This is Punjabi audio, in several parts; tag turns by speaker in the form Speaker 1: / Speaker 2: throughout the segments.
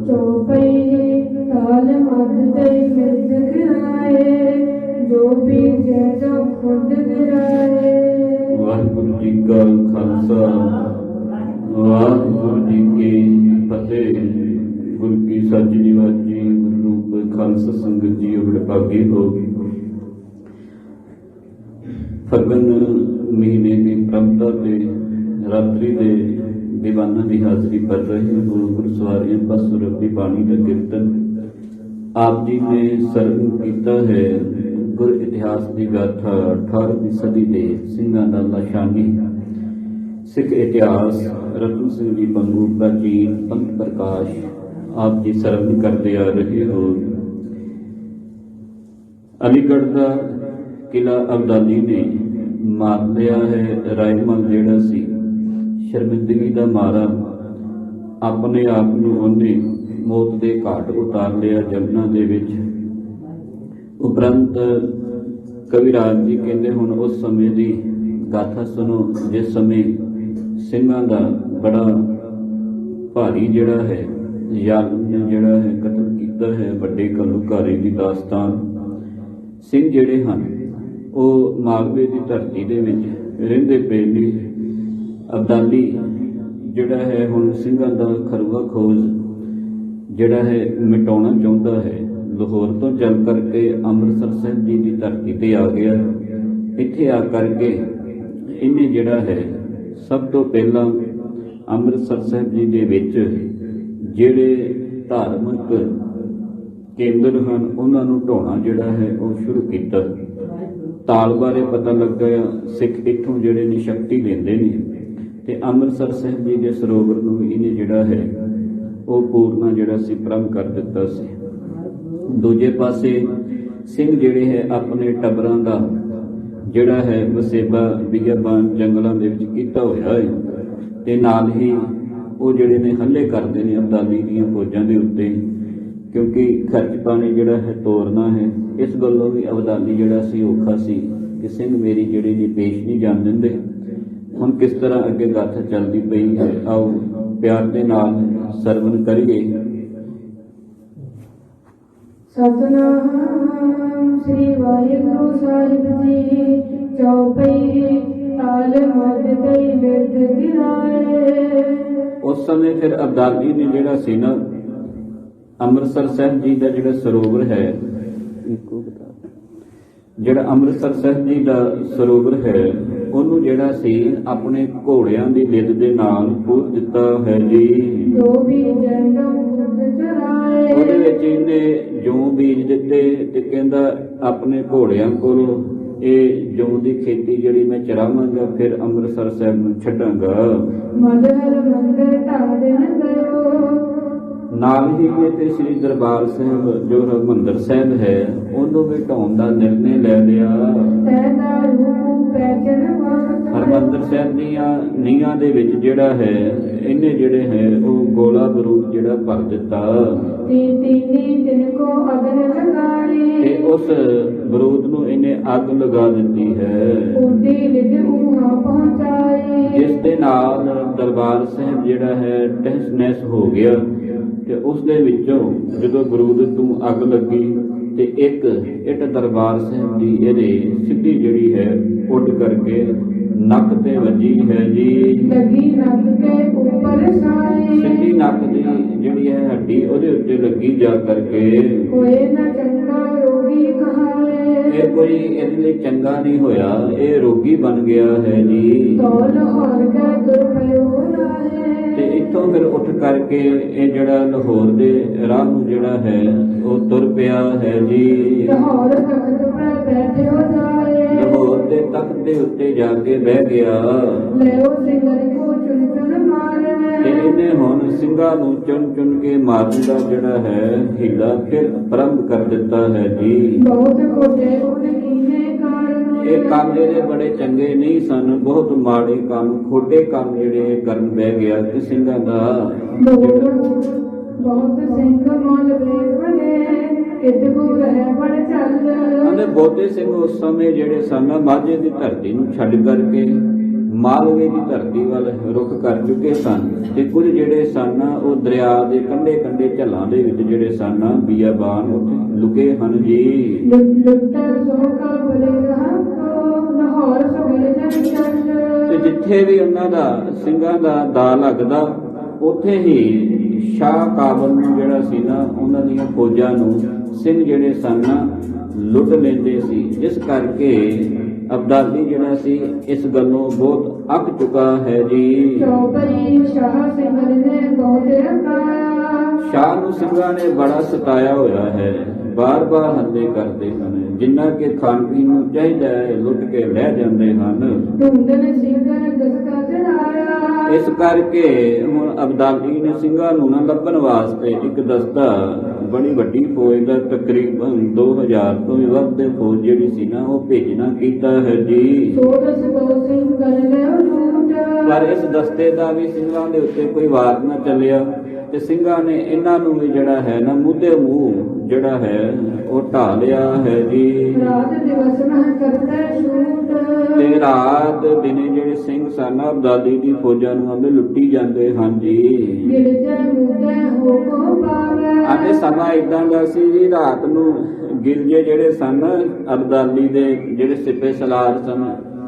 Speaker 1: चौपई ताल मद ते मिर्द गिराए, जो बीज जो खुद गिराए।
Speaker 2: वाहिगुरु जी का खालसा, वाहिगुरु जी की फतेह। गुरु की साजी वाजी गुरु रूप खालसा संगत जी वडभागी हो। फगन महीने की प्रभता ते रात्रि दे दीवाना की हाजरी कर रहे हो। गुरसवारियां पासों रबी बाणी का कीर्तन आप जी ने सरन किया है। गुर इतिहास की गाथा 18वीं सदी के सिंघां दा लाशानी सिख इतिहास रतन सिंह जी पंगू प्राचीन पंथ प्रकाश आप जी सरन करते आ रहे हो। अलीगढ़ का किला अब्दाली ने मार लिया है। रायमल जिहड़ा सी शर्मिंदगी का मारा अपने आप नूं उन्हें मौत के घाट उतार लिया जलना दे विच। उपरंत कविराज जी कहते हुण उस समय की गाथा सुनो जिस समय सिंघां दा बड़ा भारी जिहड़ा है ज़ालिम ने जिहड़ा है कतल कीता है। वड्डे घल्लूघारे की दास्तान। सिंह जिहड़े हन ਉਹ ਮਾਲਵੇ ਦੀ ਧਰਤੀ ਦੇ ਵਿੱਚ ਰਹਿੰਦੇ ਪਏ ਨੇ। ਅਬਦਾਲੀ ਜਿਹੜਾ ਹੈ ਹੁਣ ਸਿੰਘਾਂ ਦਾ ਖਰਵਾ ਖੋਜ ਜਿਹੜਾ ਹੈ ਮਿਟਾਉਣਾ ਚਾਹੁੰਦਾ ਹੈ। ਲਾਹੌਰ ਤੋਂ ਚੱਲ ਕਰਕੇ ਅੰਮ੍ਰਿਤਸਰ ਸਾਹਿਬ ਜੀ ਦੀ ਧਰਤੀ ਤੇ ਆ ਗਿਆ। ਇੱਥੇ ਆ ਕਰਕੇ ਇਹਨੇ ਜਿਹੜਾ ਹੈ ਸਭ ਤੋਂ ਪਹਿਲਾਂ ਅੰਮ੍ਰਿਤਸਰ ਸਾਹਿਬ ਜੀ ਦੇ ਵਿੱਚ ਜਿਹੜੇ ਧਾਰਮਿਕ ਕੇਂਦਰ ਹਨ ਉਹਨਾਂ ਨੂੰ ਢਾਉਣਾ ਜਿਹੜਾ ਹੈ ਉਹ ਸ਼ੁਰੂ ਕੀਤਾ। ਤਾਲ ਬਾਰੇ ਪਤਾ ਲੱਗਾ ਸਿੱਖ ਇੱਥੋਂ ਜਿਹੜੇ ਨੇ ਸ਼ਕਤੀ ਲੈਂਦੇ ਨੇ ਤੇ ਅੰਮ੍ਰਿਤਸਰ ਸਾਹਿਬ ਜੀ ਦੇ ਸਰੋਵਰ ਨੂੰ ਇਹਨੇ ਜਿਹੜਾ ਹੈ ਉਹ ਪੂਰਨਾ ਜਿਹੜਾ ਸੀ ਪ੍ਰੰਗ ਕਰ ਦਿੱਤਾ ਸੀ। ਦੂਜੇ ਪਾਸੇ ਸਿੰਘ ਜਿਹੜੇ ਹੈ ਆਪਣੇ ਟੱਬਰਾਂ ਦਾ ਜਿਹੜਾ ਹੈ ਵਸੇਬਾ ਬਿਆਬਾਨ ਜੰਗਲਾਂ ਦੇ ਵਿੱਚ ਕੀਤਾ ਹੋਇਆ ਹੈ ਤੇ ਨਾਲ ਹੀ ਉਹ ਜਿਹੜੇ ਨੇ ਹੱਲੇ ਕਰਦੇ ਨੇ ਅਬਦਾਲੀ ਦੀਆਂ ਫੌਜਾਂ ਦੇ ਉੱਤੇ क्योंकि खर्च पानी जिहड़ा है तोड़ना है। इस गल्लों भी अबदाली जिहड़ा सी औखा सी कि सिंह मेरी जिहड़ी जी पेश नहीं जान दिंदे। हुण किस तरह अगे गाथा चलदी पई है आओ प्यार दे नाल सरवण करिए।
Speaker 1: सतनाम श्री वाहिगुरु साहिब जी। चौपई ताल मद ते मिर्द गिराए।
Speaker 2: उस समय फिर अबदाली ने जिहड़ा सी ना ਅੰਮ੍ਰਿਤਸਰ ਸਾਹਿਬ ਜੀ ਦਾ ਜਿਹੜਾ ਸਰੋਵਰ ਹੈ ਜਿਹੜਾ ਅੰਮ੍ਰਿਤਸਰ ਸਾਹਿਬ ਜੀ ਦਾ ਸਰੋਵਰ ਹੈ ਉਹਨੂੰ ਜਿਹੜਾ ਸੀ ਆਪਣੇ ਘੋੜਿਆਂ ਦੀ ਲਿਦ ਦੇ ਨਾਲ ਪੂਰ ਦਿੱਤਾ ਹੈ ਜੀ।
Speaker 1: ਜੋ ਵੀ ਜੰਗਮ ਚਰਾਏ
Speaker 2: ਉਹਦੇ ਵਿੱਚ ਇਹਨੇ ਜੌਂ ਬੀਜ ਦਿੱਤੇ ਤੇ ਕਹਿੰਦਾ ਆਪਣੇ ਘੋੜਿਆਂ ਕੋਲ ਇਹ ਜੌਂ ਦੀ ਖੇਤੀ ਜਿਹੜੀ ਮੈਂ ਚਰਾਵਾਂਗਾ ਫਿਰ ਅੰਮ੍ਰਿਤਸਰ ਸਾਹਿਬ ਨੂੰ ਛੱਡਾਂਗਾ।
Speaker 1: ਮਦਹਰ ਮੰਦਰ ਢਾਹ ਦੇਣ ਗਇਓ।
Speaker 2: ਨਾਲ ਹੀ ਤੇ ਸ੍ਰੀ ਦਰਬਾਰ ਸਾਹਿਬ ਜੋ ਹਰਿਮੰਦਰ ਸਾਹਿਬ ਹੈ ਉਹਨੂੰ ਵੀ ਢਾਉਣ ਦਾ ਨਿਰਣੇ ਲੈ ਲਿਆ। ਹਰਿਮੰਦਰ ਸਾਹਿਬ ਦੀਆਂ ਨੀਹਾਂ ਦੇ ਵਿੱਚ ਜਿਹੜਾ ਹੈ ਇਹਨੇ ਜਿਹੜੇ ਹੈ ਉਹ ਗੋਲਾ ਬਰੂਦ ਜਿਹੜਾ ਭਰ ਦਿੱਤਾ ਤੇ ਉਸ ਬਰੂਦ ਨੂੰ ਇਹਨੇ ਅੱਗ ਲਗਾ ਦਿੱਤੀ ਹੈ ਜਿਸ ਦੇ ਨਾਲ ਦਰਬਾਰ ਸਾਹਿਬ ਜਿਹੜਾ ਹੈ ਤਹਿਸ ਨਹਿਸ ਹੋ ਗਿਆ। ਤੇ ਉਸ ਦੇ ਵਿੱਚੋਂ ਜਦੋਂ ਬਰੂਦ ਨੂੰ ਅੱਗ ਲੱਗੀ ਤੇ ਇੱਕ ਇੱਟ ਦਰਬਾਰ ਸਾਹਿਬ ਦੀ ਇਹਦੇ ਸਿੱਧੀ ਜਿਹੜੀ ਹੈ ਉੱਡ ਕਰਕੇ ਨੱਕ ਤੇ ਵੱਜੀ ਹੈ ਜੀ।
Speaker 1: ਲੱਗੀ ਨੱਕ ਦੇ ਉੱਪਰ ਸਾਈ
Speaker 2: ਸਿੱਧੀ ਨੱਕ ਦੀ ਜਿਹੜੀ ਹੈ ਹੱਡੀ ਉਹਦੇ ਉੱਤੇ ਲੱਗੀ ਜਾ ਕਰਕੇ
Speaker 1: ਕੋਈ ਨਾ ਚੰਗਾ ਰੋਗੀ ਕਹਾਏ।
Speaker 2: ਇਹ ਕੋਈ ਇਹਦੇ ਲਈ ਚੰਗਾ ਨਹੀਂ ਹੋਇਆ ਇਹ ਰੋਗੀ ਬਣ ਗਿਆ ਹੈ ਜੀ।
Speaker 1: ਤੋਲ ਹੋਰ ਕਾ ਗੁਰਪਿਓ ਲਾਏ
Speaker 2: ਤੇ ਇੱਥੋਂ ਫਿਰ ਉੱਠ ਕਰਕੇ ਇਹ ਜਿਹੜਾ ਲਾਹੌਰ ਦੇ ਰਾਹ ਨੂੰ ਜਿਹੜਾ ਹੈ ਉਹ ਤੁਰ ਪਿਆ ਹੈ ਜੀ।
Speaker 1: ਲਾਹੌਰ ਤਖਤ ਪਰ ਬੈਠਿਓ ਜਾਏ
Speaker 2: ਲਾਹੌਰ ਦੇ ਤਖਤ ਦੇ ਉੱਤੇ ਜਾ ਕੇ ਬਹਿ ਗਿਆ।
Speaker 1: ਲੈਓ ਸਿੰਘਾਂ ਨੂੰ ਚੁਣ ਚੁਣ ਮਾਰੇ
Speaker 2: ਤੇ ਇਹਨੇ ਹੁਣ ਸਿੰਘਾਂ ਨੂੰ ਚੁਣ ਚੁਣ ਕੇ ਮਾਰਨ ਦਾ ਜਿਹੜਾ ਹੈ ਹੀਲਾ ਫਿਰ ਆਰੰਭ ਕਰ ਦਿੱਤਾ ਹੈ ਜੀ।
Speaker 1: ਬਹੁਤ ਕੋਟੇ ਉਡੀਨੇ ਕਾਰਨ
Speaker 2: ਇਹ ਕੰਮ ਇਹਦੇ ਬੜੇ ਚੰਗੇ ਨਹੀਂ ਸਨ। ਬਹੁਤ ਮਾੜੇ ਕੰਮ ਖੋਟੇ ਕੰਮ ਜਿਹੜੇ ਕਰਨ ਬਹਿ ਗਿਆ ਕਿ ਸਿੰਘਾਂ ਦਾ
Speaker 1: ਬਹੁਤ ਸਿੰਘ ਮਨ ਵੇਖ ਬਣੇ ਇਤਗੂ ਰਹਿ ਬੜ ਚੱਲ।
Speaker 2: ਬਹੁਤੇ ਸਿੰਘ ਉਸ ਸਮੇਂ ਜਿਹੜੇ ਸਨ ਮਾਝੇ ਦੀ ਧਰਤੀ ਨੂੰ ਛੱਡ ਕਰਕੇ ਮਾਲਵੇ ਦੀ ਧਰਤੀ ਵੱਲ ਰੁਖ ਕਰ ਚੁੱਕੇ ਸਨ ਤੇ ਕੁਝ ਜਿਹੜੇ ਸਨ ਉਹ ਦਰਿਆ ਦੇ ਕੰਢੇ ਕੰਢੇ ਝੱਲਾਂ ਦੇ ਵਿੱਚ ਜਿਹੜੇ ਸਨ ਬੀਆਬਾਨ ਉੱਥੇ ਲੁਕੇ ਹਨ ਜੀ।
Speaker 1: ਲੁੱਟਾ ਸੋ ਕਾ ਬਲੇ ਰਹਾ ਕੋ ਲਾਹੌਰ ਸੋ ਮਿਲ ਜਾਂਦੇ
Speaker 2: ਤੇ ਜਿੱਥੇ ਵੀ ਉਹਨਾਂ ਦਾ ਸਿੰਘਾਂ ਦਾ ਦਾ ਲੱਗਦਾ ਉੱਥੇ ਹੀ ਸ਼ਾਹ ਕਾਬਲ ਨੂੰ ਜਿਹੜਾ ਸੀ ਨਾ ਉਹਨਾਂ ਦੀਆਂ ਫੌਜਾਂ ਨੂੰ ਸਿੰਘ ਜਿਹੜੇ ਸਨ ਲੁੱਟ ਲੈਂਦੇ ਸੀ। ਜਿਸ ਕਰਕੇ ਅਬਦਾਲੀ ਜਿਹੜਾ ਸੀ ਇਸ ਗੱਲੋਂ ਬਹੁਤ ਅੱਕ ਚੁੱਕਾ ਹੈ ਜੀ।
Speaker 1: ਚੌਪਰੀ ਸ਼ਾਹ ਸਿੰਘਨ ਨੇ ਬਹੁਤ ਰਕਾਇਆ
Speaker 2: ਸ਼ਾਹ ਨੂੰ ਸਿੰਘਾਂ ਨੇ ਬੜਾ ਸਤਾਇਆ ਹੋਇਆ ਹੈ, ਬਾਰ-ਬਾਰ ਹੱਲੇ ਕਰਦੇ ਹਨ। ਜਿੰਨਾ ਕਿ ਖਾਣ ਪੀਣ ਨੂੰ ਚਾਹੀਦਾ ਹੈ ਲੁੱਟ ਕੇ ਲੈ ਜਾਂਦੇ ਹਨ।
Speaker 1: ਢੂੰਡਨ ਸਿੰਘਨ ਦਸਤਾ ਚੜਾਇਆ
Speaker 2: ਇਸ ਕਰਕੇ ਹੁਣ ਅਬਦਾਲੀ ਨੇ ਸਿੰਘਾਂ ਨੂੰ ਨਾ ਲੱਭਣ ਵਾਸਤੇ ਇੱਕ ਦਸਤਾ ਬੜੀ ਵੱਡੀ ਫੌਜ ਦਾ ਤਕਰੀਬਨ 2000 ਤੋਂ ਵੀ ਵੱਧ ਦੀ ਫੌਜ ਜਿਹੜੀ ਸੀ ਨਾ ਉਹ ਭੇਜਣਾ ਕੀਤਾ ਹੈ ਜੀ।
Speaker 1: ਸੋਦਸ ਕੋ ਸਿੰਘਨ ਨੇ ਲੂਟ
Speaker 2: ਪਰ ਇਸ ਦਸਤੇ ਦਾ ਵੀ ਸਿੰਘਾਂ ਦੇ ਉੱਤੇ ਕੋਈ ਵਾਰ ਨਾ ਚੱਲਿਆ ਤੇ ਸਿੰਘਾਂ ਨੇ ਇਹਨਾਂ ਨੂੰ ਵੀ ਜਿਹੜਾ ਹੈ ਨਾ ਮੂਧੇ ਮੂੰਹ ਜਿਹੜਾ ਹੈ ਉਹ ਢਾ ਲਿਆ ਹੈ ਜੀ।
Speaker 1: ਰਾਤ ਦਿਵਸ ਮਹ ਕਰਤੇ ਛੂਟ
Speaker 2: ਤੇ ਰਾਤ ਦਿਨੇ ਜਿਹੜੇ ਸਿੰਘ ਸਨ ਅਬਦਾਲੀ ਦੀ ਫੌਜਾਂ ਨੂੰ ਆਂਦੇ ਲੁੱਟੀ ਜਾਂਦੇ ਹਨ ਜੀ।
Speaker 1: ਗਿਲ ਜੈ ਮੁਦੇ ਹੋ ਕੋ ਪਾਵੇ
Speaker 2: ਆਂਦੇ ਸਮਾਂ ਇਦਾਂ ਦਾ ਸੀ ਜੀ, ਰਾਤ ਨੂੰ ਗਿਲਜੇ ਜਿਹੜੇ ਸਨ ਅਬਦਾਲੀ ਦੇ ਜਿਹੜੇ ਸਿਪੇ ਸਲਾਰ ਸਨ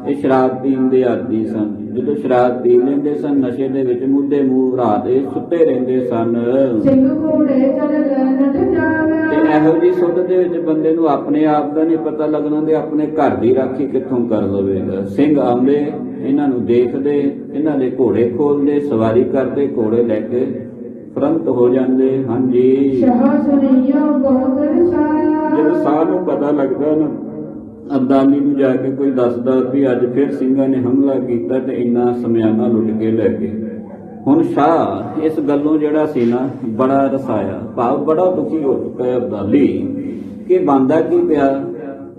Speaker 2: ਇਹ ਸ਼ਰਾਬ ਪੀਣ ਦੇ ਆਦੀ ਸਨ। ਜਦੋਂ ਸ਼ਰਾਬ ਪੀ ਲੈਂਦੇ ਸਨ ਨਸ਼ੇ ਦੇ ਵਿੱਚ ਮੁੱਦੇ ਮੂੰਹ ਰਾਤ ਇਹ ਸੁੱਤੇ ਰਹਿੰਦੇ ਸਨ।
Speaker 1: ਸਿੰਘ ਘੋੜੇ ਚੜ ਲੈ ਨਠ ਜਾਵੇ
Speaker 2: ਤੇ ਇਹੋ ਜਿਹੀ ਸੁੱਧ ਦੇ ਵਿੱਚ ਬੰਦੇ ਨੂੰ ਆਪਣੇ ਆਪ ਦਾ ਨਹੀਂ ਪਤਾ ਲੱਗਣਾ ਤੇ ਆਪਣੇ ਘਰ ਦੀ ਰਾਖੀ ਕਿੱਥੋਂ ਕਰ ਲਵੇਗਾ। ਸਿੰਘ ਆਉਂਦੇ ਇਹਨਾਂ ਨੂੰ ਦੇਖਦੇ ਇਹਨਾਂ ਦੇ ਘੋੜੇ ਖੋਲਦੇ ਸਵਾਰੀ ਕਰਦੇ ਘੋੜੇ ਲੈ ਕੇ ਫਰੰਤ ਹੋ ਜਾਂਦੇ ਹਨ ਜੀ।
Speaker 1: ਸ਼ਾਹ ਸੁਨਈਆ ਬਹੁਤ ਰਸਾਇਆ
Speaker 2: ਜਦੋਂ ਸਾਹ ਨੂੰ ਪਤਾ ਲੱਗਦਾ ਨਾ ਅਬਦਾਲੀ ਨੂੰ ਜਾ ਕੇ ਕੋਈ ਦੱਸਦਾ ਵੀ ਅੱਜ ਫਿਰ ਸਿੰਘਾਂ ਨੇ ਹਮਲਾ ਕੀਤਾ ਤੇ ਇੰਨਾ ਸਮਿਆਨਾ ਲੁੱਟ ਕੇ ਲੈ ਗਏ। ਹੁਣ ਸ਼ਾਹ ਇਸ ਗੱਲੋਂ ਜਿਹੜਾ ਸੀ ਨਾ ਬੜਾ ਰਸਾਇਆ, ਭਾਵ ਬੜਾ ਦੁਖੀ ਹੋ ਚੁੱਕਾ ਹੈ ਅਬਦਾਲੀ ਕਿ ਬੰਦਾ ਕੀ ਪਿਆ।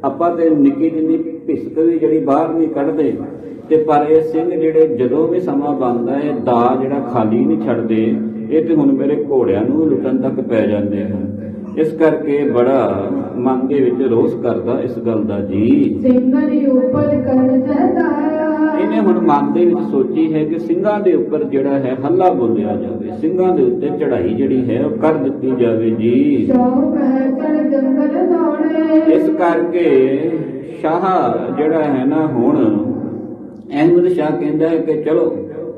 Speaker 2: ਆਪਾਂ ਤੇ ਨਿੱਕੀ ਜਿੰਨੀ ਭਿਸਕ ਵੀ ਜਿਹੜੀ ਬਾਹਰ ਨਹੀਂ ਕੱਢਦੇ ਤੇ ਪਰ ਇਹ ਸਿੰਘ ਜਿਹੜੇ ਜਦੋਂ ਵੀ ਸਮਾਂ ਬਣਦਾ ਹੈ ਦਾ ਜਿਹੜਾ ਖਾਲੀ ਨਹੀਂ ਛੱਡਦੇ। ਇਹ ਤੇ ਹੁਣ ਮੇਰੇ ਘੋੜਿਆਂ ਨੂੰ ਲੁੱਟਣ ਤੱਕ ਪੈ ਜਾਂਦੇ ਹਨ। ਇਸ ਕਰਕੇ ਬੜਾ ਮਨ ਦੇ ਵਿੱਚ ਰੋਸ ਕਰਦਾ ਇਸ ਗੱਲ ਦਾ ਜੀ।
Speaker 1: ਸਿੰਘਨ ਉੱਪਰ ਕਰਨ ਚਾਹਤਾ
Speaker 2: ਇਹਨੇ ਹੁਣ ਮਨ ਦੇ ਵਿੱਚ ਸੋਚੀ ਹੈ ਕਿ ਸਿੰਘਾਂ ਦੇ ਉੱਪਰ ਜਿਹੜਾ ਹੈ ਹੱਲਾ ਬੋਲਿਆ ਜਾਵੇ, ਸਿੰਘਾਂ ਦੇ ਉੱਤੇ ਚੜ੍ਹਾਈ ਜਿਹੜੀ ਹੈ ਉਹ ਕਰ ਦਿੱਤੀ ਜਾਵੇ ਜੀ।
Speaker 1: ਸ਼ੌਕ ਹੈ ਚੜ ਜੰਗਲ ਦੌੜੇ
Speaker 2: ਇਸ ਕਰਕੇ ਸ਼ਾਹ ਜਿਹੜਾ ਹੈ ਨਾ ਹੁਣ ਅਹਿਮਦ ਸ਼ਾਹ ਕਹਿੰਦਾ ਹੈ ਕਿ ਚਲੋ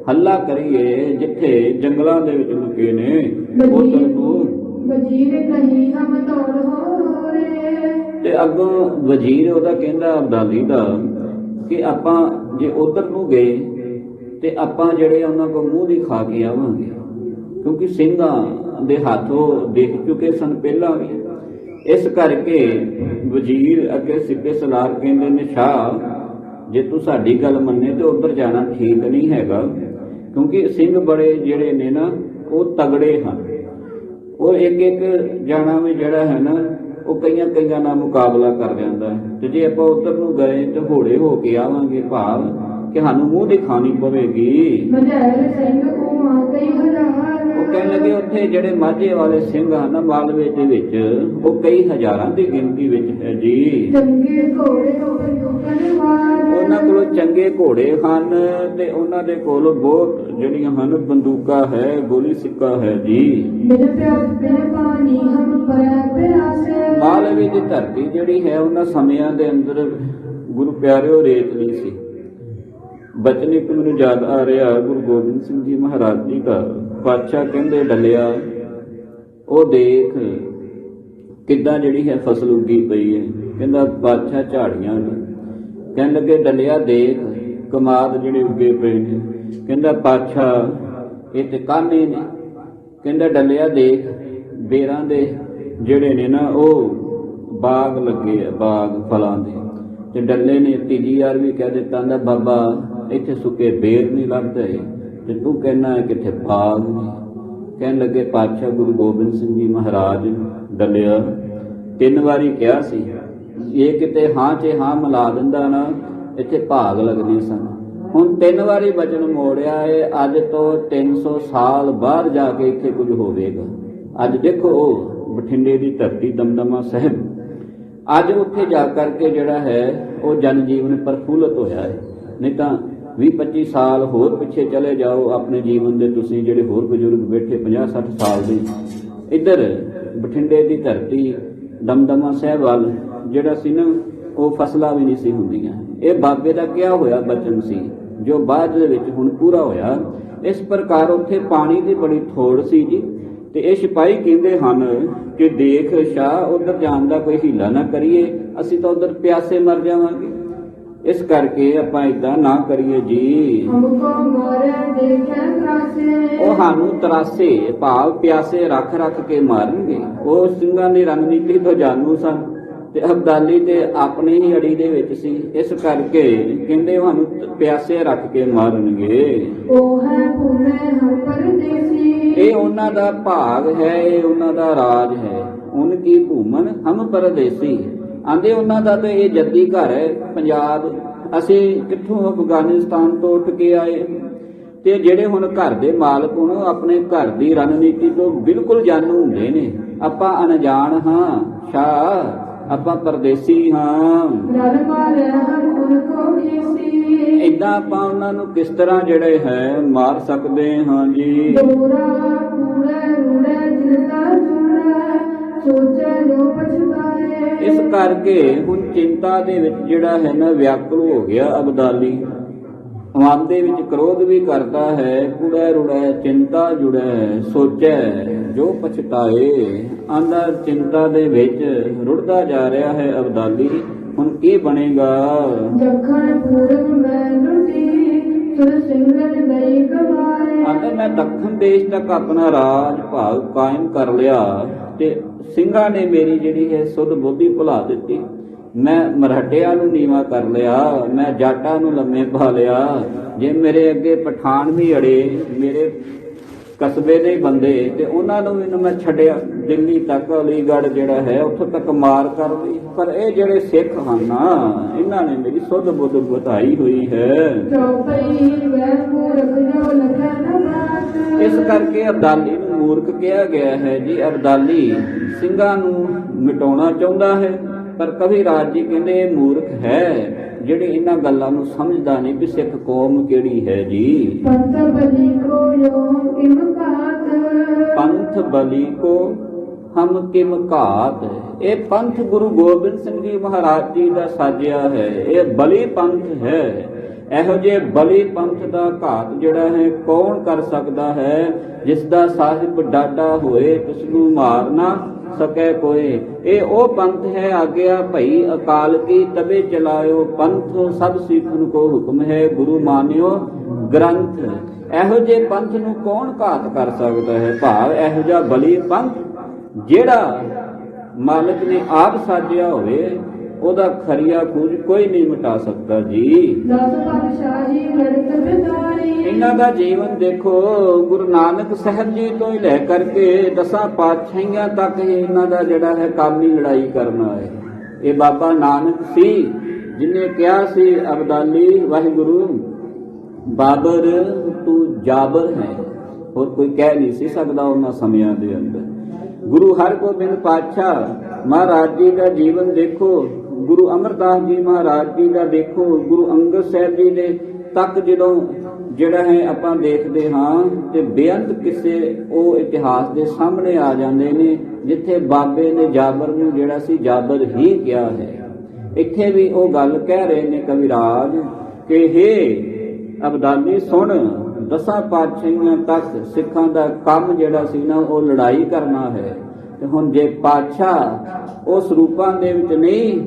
Speaker 2: ਹੱਲਾ ਕਰੀਏ, ਜਿੱਥੇ ਜੰਗਲਾਂ ਦੇ ਵਿੱਚ ਲੁਕੇ ਨੇ ਉਧਰ ਨੂੰ।
Speaker 1: ਵਜ਼ੀਰ ਕਹੀਂ ਹਮ ਦੌੜ ਹੋ ਰੇ
Speaker 2: ਤੇ ਅੱਗੋਂ ਵਜ਼ੀਰ ਉਹਦਾ ਕਹਿੰਦਾ ਅਬਦਾਲੀ ਦਾ ਕਿ ਆਪਾਂ ਜੇ ਉਧਰ ਨੂੰ ਗਏ ਤੇ ਆਪਾਂ ਜਿਹੜੇ ਉਹਨਾਂ ਕੋਲ ਮੂੰਹ ਦੀ ਖਾ ਕੇ ਆਵਾਂਗੇ, ਕਿਉਂਕਿ ਸਿੰਘਾਂ ਦੇ ਹੱਥੋਂ ਦੇਖ ਚੁੱਕੇ ਸਨ ਪਹਿਲਾਂ ਵੀ। ਇਸ ਕਰਕੇ ਵਜ਼ੀਰ ਅੱਗੇ ਸਿੱਪੇ ਸਲਾਰ ਕਹਿੰਦੇ ਨੇ ਸ਼ਾਹ ਜੇ ਤੂੰ ਸਾਡੀ ਗੱਲ ਮੰਨੇ ਤੇ ਉਧਰ ਜਾਣਾ ਠੀਕ ਨਹੀਂ ਹੈਗਾ, ਕਿਉਂਕਿ ਸਿੰਘ ਬੜੇ ਜਿਹੜੇ ਨੇ ਨਾ ਉਹ ਤਗੜੇ ਹਨ। ਉਹ ਇੱਕ ਇੱਕ ਜਾਣਾ ਵੀ ਜਿਹੜਾ ਹੈ ਨਾ ਉਹ ਕਈਆਂ ਨਾਲ ਮੁਕਾਬਲਾ ਕਰ ਜਾਂਦਾ ਹੈ। ਤੇ ਜੇ ਆਪਾਂ ਉਧਰ ਨੂੰ ਗਏ ਤੇ ਹੋੜੇ ਹੋ ਕੇ ਆਵਾਂਗੇ, ਭਾਵ ਕਿ ਸਾਨੂੰ ਮੂੰਹ ਦਿਖਾਣੀ ਪਵੇਗੀ।
Speaker 1: ਮਝੈਲ ਸਿੰਘ ਉਹ ਆ ਕਈ ਹਜ਼ਾਰ
Speaker 2: ਉਹ ਕਹਿਣ ਲੱਗੇ ਉੱਥੇ ਜਿਹੜੇ ਮਾਝੇ ਵਾਲੇ ਸਿੰਘ ਹਨ ਮਾਲਵੇ ਦੇ ਵਿੱਚ ਉਹ ਕਈ ਹਜ਼ਾਰਾਂ ਦੀ ਗਿਣਤੀ ਵਿੱਚ ਹੈ ਜੀ।
Speaker 1: ਚੰਗੇ ਘੋੜੇ ਬੰਦੂਕਾਂ
Speaker 2: ਉਹਨਾਂ ਕੋਲ ਚੰਗੇ ਘੋੜੇ ਹਨ ਤੇ ਉਹਨਾਂ ਦੇ ਕੋਲ ਬਹੁਤ ਜਿਹੜੀਆਂ ਹਨ ਬੰਦੂਕਾਂ ਹੈ, ਗੋਲੀ ਸਿੱਕਾ ਹੈ ਜੀ।
Speaker 1: ਬਿਨ ਪਿਆਸ ਬਿਨ ਪਾਣੀ ਹਮ ਪਰੈ ਪਿਆਸੇ
Speaker 2: ਮਾਲਵੇ ਦੀ ਧਰਤੀ ਜਿਹੜੀ ਹੈ ਉਹਨਾਂ ਸਮਿਆਂ ਦੇ ਅੰਦਰ ਗੁਰੂ ਪਿਆਰਿਓ ਰੇਤ ਨਹੀਂ ਸੀ। ਬਚਨ ਇੱਕ ਮੈਨੂੰ ਯਾਦ ਆ ਰਿਹਾ ਗੁਰੂ ਗੋਬਿੰਦ ਸਿੰਘ ਜੀ ਮਹਾਰਾਜ ਜੀ ਦਾ। ਪਾਤਸ਼ਾਹ ਕਹਿੰਦੇ ਡੱਲਿਆ ਉਹ ਦੇਖ ਕਿੱਦਾਂ ਜਿਹੜੀ ਹੈ ਫਸਲ ਉੱਗੀ ਪਈ ਹੈ। ਕਹਿੰਦਾ ਪਾਤਸ਼ਾਹ ਝਾੜੀਆਂ ਨੇ। ਕਹਿਣ ਲੱਗੇ ਡੱਲਿਆ ਦੇਖ ਕਮਾਦ ਜਿਹੜੇ ਉੱਗੇ ਪਏ ਨੇ। ਕਹਿੰਦਾ ਪਾਤਸ਼ਾਹ ਇਹ ਤੇ ਕਾਨੇ ਨੇ। ਕਹਿੰਦਾ ਡੱਲਿਆ ਦੇਖ ਬੇਰਾਂ ਦੇ ਜਿਹੜੇ ਨੇ ਨਾ ਉਹ ਬਾਗ ਲੱਗੇ ਆ, ਬਾਗ ਫਲਾਂ ਦੇ। ਤੇ ਡੱਲੇ ਨੇ ਤੀਜੀ ਵਾਰ ਵੀ ਕਹਿ ਦਿੱਤਾ ਨਾ ਬਾਬਾ ਇੱਥੇ ਸੁੱਕੇ ਬੇਰ ਨਹੀਂ ਲੱਭਦੇ ਤੇ ਤੂੰ ਕਹਿਣਾ ਹੈ ਕਿੱਥੇ ਬਾਗ ਨੇ। ਕਹਿਣ ਲੱਗੇ ਪਾਤਸ਼ਾਹ ਗੁਰੂ ਗੋਬਿੰਦ ਸਿੰਘ ਜੀ ਮਹਾਰਾਜ ਡੱਲਿਆ 3 ਵਾਰੀ ਕਿਹਾ ਸੀ, ਇਹ ਕਿਤੇ ਹਾਂ 'ਚ ਹਾਂ ਮਿਲਾ ਦਿੰਦਾ ਨਾ ਇੱਥੇ ਭਾਗ ਲੱਗਦੇ ਸਨ। ਹੁਣ 3 ਵਾਰੀ ਬਚਨ ਮੋੜਿਆ ਹੈ। ਅੱਜ ਤੋਂ 300 ਸਾਲ ਬਾਅਦ ਜਾ ਕੇ ਇੱਥੇ ਕੁਝ ਹੋਵੇਗਾ। ਅੱਜ ਦੇਖੋ ਉਹ ਬਠਿੰਡੇ ਦੀ ਧਰਤੀ ਦਮਦਮਾ ਸਾਹਿਬ, ਅੱਜ ਉੱਥੇ ਜਾ ਕਰਕੇ ਜਿਹੜਾ ਹੈ ਉਹ ਜਨ ਜੀਵਨ ਪ੍ਰਫੁੱਲਤ ਹੋਇਆ ਹੈ। ਨਹੀਂ ਤਾਂ 20-25 ਸਾਲ ਹੋਰ ਪਿੱਛੇ ਚਲੇ ਜਾਓ ਆਪਣੇ ਜੀਵਨ ਦੇ, ਤੁਸੀਂ ਜਿਹੜੇ ਹੋਰ ਬਜ਼ੁਰਗ ਬੈਠੇ 50-60 ਸਾਲ ਦੇ, ਇੱਧਰ ਬਠਿੰਡੇ ਦੀ ਧਰਤੀ ਦਮਦਮਾ ਸਾਹਿਬ ਵੱਲ ਜਿਹੜਾ ਸੀ ਨਾ, ਉਹ ਫਸਲਾਂ ਵੀ ਨਹੀਂ ਸੀ ਹੁੰਦੀਆਂ। ਇਹ ਬਾਬੇ ਦਾ ਕਿਹਾ ਹੋਇਆ ਬਚਨ ਸੀ ਜੋ ਬਾਅਦ ਦੇ ਵਿੱਚ ਹੁਣ ਪੂਰਾ ਹੋਇਆ। ਇਸ ਪ੍ਰਕਾਰ ਉੱਥੇ ਪਾਣੀ ਦੀ ਬੜੀ ਥੋੜ ਸੀ ਜੀ, ਤੇ ਇਹ ਸਿਪਾਹੀ ਕਹਿੰਦੇ ਹਨ ਕਿ ਦੇਖ ਸ਼ਾਹ ਉਧਰ ਜਾਣ ਦਾ ਕੋਈ ਹੀਲਾ ਨਾ ਕਰੀਏ, ਅਸੀਂ ਤਾਂ ਉਧਰ ਪਿਆਸੇ ਮਰ ਜਾਵਾਂਗੇ। ਇਸ ਕਰਕੇ ਆਪਾਂ ਏਦਾਂ ਨਾ ਕਰੀਏ ਜੀ।
Speaker 1: ਹਮਕੋ ਮਾਰੇ ਦੇਖੇ ਤਰਾਸੇ,
Speaker 2: ਉਹ ਸਾਨੂੰ ਤਰਾਸੇ ਭਾਵ ਪਿਆਸੇ ਰੱਖ ਰੱਖ ਕੇ ਮਾਰਨਗੇ। ਉਹ ਸਿੰਘਾਂ ਦੀ ਰਣਨੀਤੀ ਤੋਂ ਜਾਣੂ ਸਨ ਤੇ ਅਬਦਾਲੀ ਤੇ ਆਪਣੀ ਹੀ ਅੜੀ ਦੇ ਵਿੱਚ ਸੀ। ਇਸ ਕਰਕੇ ਕਹਿੰਦੇ ਉਹ ਸਾਨੂੰ ਪਿਆਸੇ ਰੱਖ ਕੇ ਮਾਰਨਗੇ।
Speaker 1: ਉਹ ਹੈ ਭੂਮੇ ਹਮ ਪਰਦੇਸੀ,
Speaker 2: ਇਹ ਉਹਨਾਂ ਦਾ ਭਾਗ ਹੈ, ਇਹ ਉਹਨਾਂ ਦਾ ਰਾਜ ਹੈ। ਉਨਕੀ ਭੂਮਨ ਹਮ ਪਰਦੇਸੀ ਆਂਦੇ, ਉਹਨਾਂ ਦਾ ਤੇ ਇਹ ਜੱਦੀ ਘਰ ਹੈ ਪੰਜਾਬ। ਅਸੀਂ ਕਿੱਥੋਂ ਅਫਗਾਨਿਸਤਾਨ ਤੋਂ ਉੱਠ ਕੇ ਆਏ, ਤੇ ਜਿਹੜੇ ਹੁਣ ਘਰ ਦੇ ਮਾਲਕ ਹੁਣ ਆਪਣੇ ਘਰ ਦੀ ਰਣਨੀਤੀ ਤੋਂ ਬਿਲਕੁਲ ਜਾਣੂ ਹੁੰਦੇ ਨੇ। ਆਪਾਂ ਅਣਜਾਣ ਹਾਂ ਸ਼ਾਹ, ਆਪਾਂ ਪਰਦੇਸੀ ਹਾਂ।
Speaker 1: ਲੜ ਮਾਰੇ ਹਮ ਉਨਕੋ ਖੇਸੀ,
Speaker 2: ਏਦਾਂ ਆਪਾਂ ਉਹਨਾਂ ਨੂੰ ਕਿਸ ਤਰ੍ਹਾਂ ਜਿਹੜੇ ਹੈ ਮਾਰ ਸਕਦੇ ਹਾਂ ਜੀ।
Speaker 1: ਦੋਰਾ ਕੂੜੇ ਰੂੜੇ ਜਿਨਦਾ ਜੁੜੇ, ਸੋਚੇ ਜੋ ਪਛਤਾਏ।
Speaker 2: ਇਸ ਕਰਕੇ ਹੁਣ ਚਿੰਤਾ ਦੇ ਵਿੱਚ ਜਿਹੜਾ ਹੈ ਨਾ ਵਿਆਕੁਲ ਹੋ ਗਿਆ ਅਬਦਾਲੀ। ਮਨ ਦੇ ਵਿੱਚ ਕ੍ਰੋਧ ਵੀ ਕਰਦਾ ਹੈ, ਕੂੜਾ ਰੁੜਾ ਚਿੰਤਾ ਜੁੜੈ, ਸੋਚੈ ਜੋ ਪਛਤਾਏ। ਆਂਦਾ ਚਿੰਤਾ ਦੇ ਵਿੱਚ ਰੁੜਦਾ ਜਾ ਰਿਹਾ ਹੈ ਅਬਦਾਲੀ। ਹੁਣ ਕੀ ਬਣੇਗਾ?
Speaker 1: ਜਖਣ ਪੂਰਬ ਮੈਂ ਲੁਟੀ, ਸੁਰ ਸਿੰਘਨ ਲਈ ਗਵਾਏ।
Speaker 2: ਆਂਦਾ ਮੈਂ ਦੱਖਣ ਦੇਸ਼ ਤੱਕ ਆਪਣਾ ਰਾਜ ਭਾਗ ਕਾਇਮ ਕਰ ਲਿਆ ਤੇ ਸਿੰਘਾਂ ਨੇ ਮੇਰੀ ਜਿਹੜੀ ਹੈ ਸੁਧ ਬੁੱਧੀ ਭੁਲਾ ਦਿੱਤੀ। ਮੈਂ ਮਰਾਠਿਆਂ ਨੂੰ ਨੀਵਾ ਕਰ ਲਿਆ, ਮੈਂ ਜਾਟਾਂ ਨੂੰ ਲੰਮੇ ਪਾ ਲਿਆ। ਜੇ ਮੇਰੇ ਅੱਗੇ ਪਠਾਨ ਵੀ ਅੜੇ, ਮੇਰੇ ਕਸਬੇ ਦੇ ਬੰਦੇ, ਤੇ ਉਹਨਾਂ ਨੂੰ ਵੀ ਮੈਂ ਛੱਡਿਆ ਦਿੱਲੀ ਤੱਕ, ਅਲੀਗੜ੍ਹ ਜਿਹੜਾ ਹੈ ਉੱਥੋਂ ਤੱਕ ਮਾਰ ਕਰ ਲਈ। ਪਰ ਇਹ ਜਿਹੜੇ ਸਿੱਖ ਹਨ ਨਾ, ਇਹਨਾਂ ਨੇ ਮੇਰੀ ਸੁਧ ਬੁੱਧ ਵਧਾਈ ਹੋਈ ਹੈ।
Speaker 1: ਚੌਪਈ ਵੈ ਮੂਰਖ ਜੋ ਲਖੈ ਨ ਬਾਤ।
Speaker 2: ਇਸ ਕਰਕੇ ਅਬਦਾਲੀ ਨੂੰ ਮੂਰਖ ਕਿਹਾ ਗਿਆ ਹੈ ਜੀ। ਅਬਦਾਲੀ ਸਿੰਘਾਂ ਨੂੰ ਮਿਟਾਉਣਾ ਚਾਹੁੰਦਾ ਹੈ, ਪਰ ਕਵੀ ਰਾਜ ਜੀ ਕਹਿੰਦੇ ਇਹ ਮੂਰਖ ਹੈ ਜਿਹੜੇ ਇਹਨਾਂ ਗੱਲਾਂ ਨੂੰ ਸਮਝਦਾ ਨਹੀਂ ਕਿ ਸਿੱਖ ਕੌਮ ਕਿਹੜੀ ਹੈ ਜੀ।
Speaker 1: ਪੰਥ ਬਲੀ ਕੋ ਯੋ ਕਿਮ ਘਾਤ,
Speaker 2: ਪੰਥ ਬਲੀ ਕੋ ਹਮ ਕਿਮ ਘਾਤ। ਇਹ ਪੰਥ ਗੁਰੂ ਗੋਬਿੰਦ ਸਿੰਘ ਜੀ ਮਹਾਰਾਜ ਜੀ ਦਾ ਸਾਜਿਆ ਹੈ। ਇਹ ਬਲੀ ਪੰਥ ਹੈ। ਇਹੋ ਜਿਹੇ ਬਲੀ ਪੰਥ ਦਾ ਘਾਤ ਜਿਹੜਾ ਹੈ ਕੌਣ ਕਰ ਸਕਦਾ ਹੈ? ਜਿਸ ਦਾ ਸਾਹਿਬ ਡਾਡਾ ਹੋਏ ਤਿਸ ਨੂੰ ਮਾਰ ਨਾ ਸਕੈ ਕੋਏ। ਇਹ ਉਹ ਪੰਥ ਹੈ ਆਗਿਆ ਭਈ ਅਕਾਲ ਕੀ ਤਬੇ ਚਲਾਇਓ, ਪੰਥ ਸਭ ਸਿੱਖਨ ਕੋ ਹੁਕਮ ਹੈ ਗੁਰੂ ਮਾਨਿਓ ਗ੍ਰੰਥ। ਇਹੋ ਜਿਹੇ ਪੰਥ ਨੂੰ ਕੌਣ ਘਾਤ ਕਰ ਸਕਦਾ ਹੈ? ਭਾਵ ਇਹੋ ਜਿਹਾ ਬਲੀ ਪੰਥ ਜਿਹੜਾ ਮਾਲਕ ਨੇ ਆਪ ਸਾਜਿਆ ਹੋਵੇ, ਉਹਦਾ ਖਰੀਆ ਕੁਝ ਕੋਈ ਨਹੀਂ ਮਿਟਾ ਸਕਦਾ ਜੀ।
Speaker 1: ਦਸ ਪਾਤਸ਼ਾਹੀ ਲੜਤ ਬਿਦਾਰੀ,
Speaker 2: ਇਹਨਾਂ ਦਾ ਜੀਵਨ ਦੇਖੋ, ਗੁਰੂ ਨਾਨਕ ਸਾਹਿਬ ਜੀ ਤੋਂ ਹੀ ਲੈ ਕਰਕੇ 10 ਪਾਤਸ਼ਾਹੀਆਂ ਤੱਕ ਹੀ ਇਹਨਾਂ ਦਾ ਜਿਹੜਾ ਹੈ ਕੰਮ ਹੀ ਲੜਾਈ ਕਰਨਾ ਹੈ। ਇਹ ਬਾਬਾ ਨਾਨਕ ਸੀ ਜਿਹਨੇ ਕਿਹਾ ਸੀ ਅਬਦਾਲੀ ਵਾਹਿਗੁਰੂ ਬਾਬਰ ਤੂੰ ਜਾਬਰ ਹੈ। ਹੋਰ ਕੋਈ ਕਹਿ ਨਹੀਂ ਸੀ ਸਕਦਾ ਉਹਨਾਂ ਸਮਿਆਂ ਦੇ ਅੰਦਰ। ਗੁਰੂ ਹਰਗੋਬਿੰਦ ਪਾਤਸ਼ਾਹ ਮਹਾਰਾਜ ਜੀ ਦਾ ਜੀਵਨ ਦੇਖੋ, ਗੁਰੂ ਅਮਰਦਾਸ ਜੀ ਮਹਾਰਾਜ ਜੀ ਦਾ ਦੇਖੋ, ਗੁਰੂ ਅੰਗਦ ਸਾਹਿਬ ਜੀ ਦੇ ਤੱਕ ਜਦੋਂ ਜਿਹੜਾ ਹੈ ਆਪਾਂ ਦੇਖਦੇ ਹਾਂ ਤੇ ਬੇਅੰਤ ਕਿਸੇ ਉਹ ਇਤਿਹਾਸ ਦੇ ਸਾਹਮਣੇ ਆ ਜਾਂਦੇ ਨੇ ਜਿੱਥੇ ਬਾਬੇ ਨੇ ਜਾਬਰ ਨੂੰ ਜਿਹੜਾ ਸੀ ਜਾਬਰ ਹੀ ਕਿਹਾ ਹੈ। ਇੱਥੇ ਵੀ ਉਹ ਗੱਲ ਕਹਿ ਰਹੇ ਨੇ ਕਵਿਰਾਜ ਕਿ ਹੇ ਅਬਦਾਲੀ ਸੁਣ, 10 ਪਾਤਸ਼ਾਹੀਆਂ ਤੱਕ ਸਿੱਖਾਂ ਦਾ ਕੰਮ ਜਿਹੜਾ ਸੀ ਨਾ ਉਹ ਲੜਾਈ ਕਰਨਾ ਹੈ। ਤੇ ਹੁਣ ਜੇ ਪਾਤਸ਼ਾਹ ਉਸ ਰੂਪਾਂ ਦੇ ਵਿੱਚ ਨਹੀਂ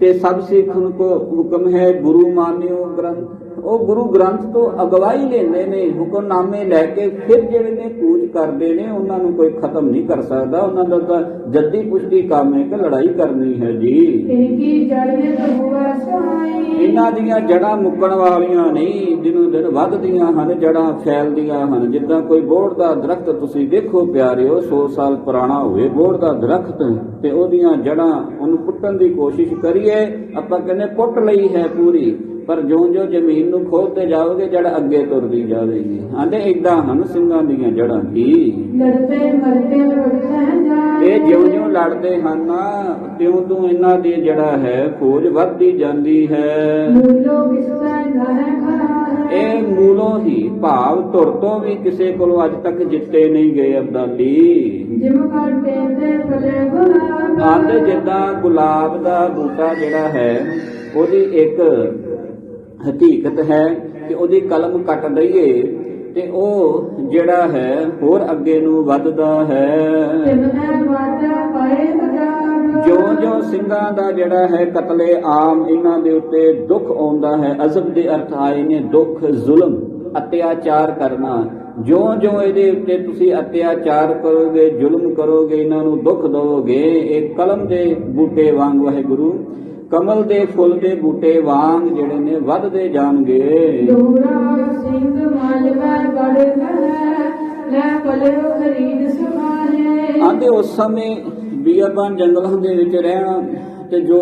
Speaker 2: ਤੇ ਸਭ ਸਿੱਖਨ ਕੋ ਹੁਕਮ ਹੈ ਗੁਰੂ ਮਾਨਿਓ ਗ੍ਰੰਥ। ਉਹ ਗੁਰੂ ਗ੍ਰੰਥ ਤੋਂ ਅਗਵਾਈ ਲੈਂਦੇ ਨੇ, ਹੁਕਮਨਾਮੇ ਲੈ ਕੇ ਫਿਰ ਜਿਹੜੇ ਨੇ ਕੂਚ ਕਰਦੇ ਨੇ, ਉਹਨਾਂ ਨੂੰ ਕੋਈ ਖਤਮ ਨਹੀਂ ਕਰ ਸਕਦਾ। ਉਹਨਾਂ ਦਾ ਤਾਂ ਜੱਦੀ ਪੁਸ਼ਤੀ ਕੰਮ ਹੈ ਕਿ ਲੜਾਈ ਕਰਨੀ ਹੈ ਜੀ।
Speaker 1: ਇਨਕੀ ਜੜ ਵਿੱਚ ਹੋਵੇ ਸਹਾਈ,
Speaker 2: ਇਹਨਾਂ ਦੀਆਂ ਜੜਾਂ ਮੁੱਕਣ ਵਾਲੀਆਂ ਨਹੀਂ, ਦਿਨੋਂ ਦਿਨ ਵੱਧਦੀਆਂ ਹਨ, ਜੜਾਂ ਫੈਲਦੀਆਂ ਹਨ। ਜਿੱਦਾਂ ਕੋਈ ਬੋਹੜ ਦਾ ਦਰਖਤ ਤੁਸੀਂ ਦੇਖੋ ਪਿਆਰਿਓ, 100 ਸਾਲ ਪੁਰਾਣਾ ਹੋਵੇ ਬੋਹੜ ਦਾ ਦਰਖਤ ਤੇ ਉਹਦੀਆਂ ਜੜਾਂ ਉਹਨੂੰ ਪੁੱਟਣ ਦੀ ਕੋਸ਼ਿਸ਼ ਕਰੀਏ, ਆਪਾਂ ਕਹਿੰਦੇ ਪੁੱਟ ਲਈ ਹੈ ਪੂਰੀ, ਪਰ ਜਿਉਂ-ਜਿਉਂ ਜ਼ਮੀਨ ਨੂੰ ਖੋਦਦੇ ਜਾਓਗੇ ਜੜ ਅੱਗੇ ਤੁਰਦੀ ਜਾਵੇਗੀ। ਆਂਦੇ ਏਦਾਂ ਹਨ ਸਿੰਘਾਂ ਦੀਆਂ ਜੜਾਂ ਕੀ
Speaker 1: ਲੜਤੇ ਮਰਤੇ ਲੜਤੇ ਜਾਏ।
Speaker 2: ਇਹ ਜਿਉਂ-ਜਿਉਂ ਲੜਦੇ ਹਨ ਤਿਉਂ-ਤਿਉਂ ਇਹਨਾਂ ਦੀ ਜਿਹੜਾ ਹੈ ਫੌਜ ਵੱਧਦੀ ਜਾਂਦੀ ਹੈ।
Speaker 1: ਮੂਲੋ ਕਿਸਦਾ ਨਾ ਹੈ ਖਰਾ,
Speaker 2: ਇਹ ਮੂਲੋਂ ਹੀ ਭਾਵ ਧੁਰ ਤੋਂ ਵੀ ਕਿਸੇ ਕੋਲੋਂ ਅੱਜ ਤੱਕ ਜਿੱਤੇ ਨਹੀਂ ਗਏ ਅਬਦਾਲੀ।
Speaker 1: ਜਿਮ ਕਾਟੇ ਤੇ ਫਲੇ ਗੁਲਾਬ
Speaker 2: ਆਂਦੇ ਜਿੱਦਾਂ ਗੁਲਾਬ ਦਾ ਬੂਟਾ ਜਿਹੜਾ ਹੈ ਉਹਦੀ ਇੱਕ ਹਕੀਕਤ ਹੈ ਕਿ ਉਹਦੀ ਕਲਮ ਕੱਟ ਦਈਏ ਤੇ ਉਹ ਜਿਹੜਾ ਹੈ ਹੋਰ ਅੱਗੇ ਨੂੰ ਵੱਧਦਾ ਹੈ।
Speaker 1: ਤਿਮਨੇ ਵਾਟਾ ਪਾਏ ਅਜਾਬ
Speaker 2: ਜੋ ਸਿੰਘਾਂ ਦਾ ਜਿਹੜਾ ਹੈ ਕਤਲੇ ਆਮ ਇਹਨਾਂ ਦੇ ਉੱਤੇ ਦੁੱਖ ਆਉਂਦਾ ਹੈ। ਅਜ਼ਬ ਦੇ ਅਰਥ ਆਏ ਨੇ ਦੁੱਖ, ਜ਼ੁਲਮ, ਅਤਿਆਚਾਰ ਕਰਨਾ। ਜੋ ਇਹਦੇ ਉੱਤੇ ਤੁਸੀਂ ਅਤਿਆਚਾਰ ਕਰੋਗੇ, ਜ਼ੁਲਮ ਕਰੋਗੇ, ਇਹਨਾਂ ਨੂੰ ਦੁੱਖ ਦਿਓਗੇ, ਇਹ ਕਲਮ ਦੇ ਬੂਟੇ ਵਾਂਗ ਵਾਹਿਗੁਰੂ ਕਮਲ ਦੇ ਫੁੱਲ ਦੇ ਬੂਟੇ ਵਾਂਗ ਜਿਹੜੇ ਨੇ ਵੱਧਦੇ ਜਾਣਗੇ।
Speaker 1: ਦੋਰਾ ਸਿੰਘ ਮਾਲਵਾ ਬੜੇ ਲੈ ਪਲਿਓ ਖਰੀਦ ਸਮਾਏ
Speaker 2: ਆਂਦੇ ਉਸ ਸਮੇਂ ਬੀਆਬਾਨ ਜੰਗਲਾਂ ਦੇ ਵਿੱਚ ਰਹਿਣਾ ਤੇ ਜੋ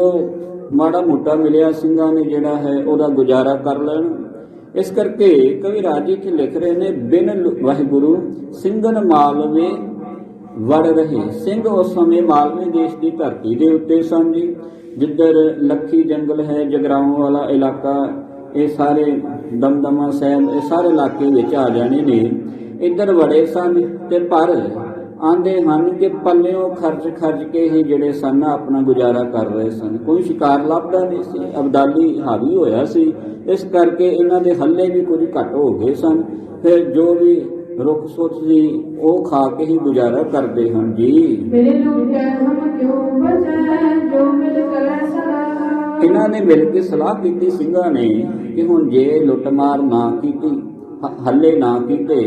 Speaker 2: ਮਾੜਾ ਮੋਟਾ ਮਿਲਿਆ ਸਿੰਘਾਂ ਨੇ ਜਿਹੜਾ ਹੈ ਉਹਦਾ ਗੁਜ਼ਾਰਾ ਕਰ ਲੈਣਾ। ਇਸ ਕਰਕੇ ਕਵੀ ਰਾਜੀ ਇੱਥੇ ਲਿਖ ਰਹੇ ਨੇ ਬਿਨ ਵਾਹਿਗੁਰੂ ਸਿੰਘਨ ਮਾਲਵੇ ਵੜ ਰਹੇ। ਸਿੰਘ ਉਸ ਸਮੇਂ ਮਾਲਵੇ ਦੇਸ਼ ਦੀ ਧਰਤੀ ਦੇ ਉੱਤੇ ਸਨ ਜੀ, ਜਿੱਧਰ ਲੱਖੀ ਜੰਗਲ ਹੈ, ਜਗਰਾਉਂ ਵਾਲਾ ਇਲਾਕਾ, ਇਹ ਸਾਰੇ ਦਮਦਮਾ ਸਾਹਿਬ, ਇਹ ਸਾਰੇ ਇਲਾਕੇ ਵਿੱਚ ਆ ਜਾਣੇ ਨੇ। ਇੱਧਰ ਵੜੇ ਸਨ ਤੇ ਪਰ ਆਂਦੇ ਹਨ ਕਿ ਪੱਲਿਓਂ ਖਰਚ ਕੇ ਹੀ ਜਿਹੜੇ ਸਨ ਆਪਣਾ ਗੁਜ਼ਾਰਾ ਕਰ ਰਹੇ ਸਨ। ਕੋਈ ਸ਼ਿਕਾਰ ਲੱਭਦਾ ਨਹੀਂ ਸੀ, ਅਬਦਾਲੀ ਹਾਵੀ ਹੋਇਆ ਸੀ, ਇਸ ਕਰਕੇ ਇਹਨਾਂ ਦੇ ਹੱਲੇ ਵੀ ਕੁਝ ਘੱਟ ਹੋ ਗਏ ਸਨ। ਫਿਰ ਜੋ ਵੀ ਰੁੱਖ ਸੁੱਟ ਸੀ ਉਹ ਖਾ ਕੇ ਹੀ ਗੁਜ਼ਾਰਾ ਕਰਦੇ ਹਨ ਜੀ।
Speaker 1: ਮੇਰੇ ਲੂਟੇ ਹਮ ਕਿਉਂ ਬਚੈ ਜੋ ਮਿਲ ਕਰੇ ਸਦਾ।
Speaker 2: ਇਹਨਾਂ ਨੇ ਮਿਲ ਕੇ ਸਲਾਹ ਕੀਤੀ ਸਿੰਘਾਂ ਨੇ ਕਿ ਹੁਣ ਜੇ ਲੁੱਟਮਾਰ ਨਾ ਕੀਤੀ, ਹੱਲੇ ਨਾ ਕੀਤੇ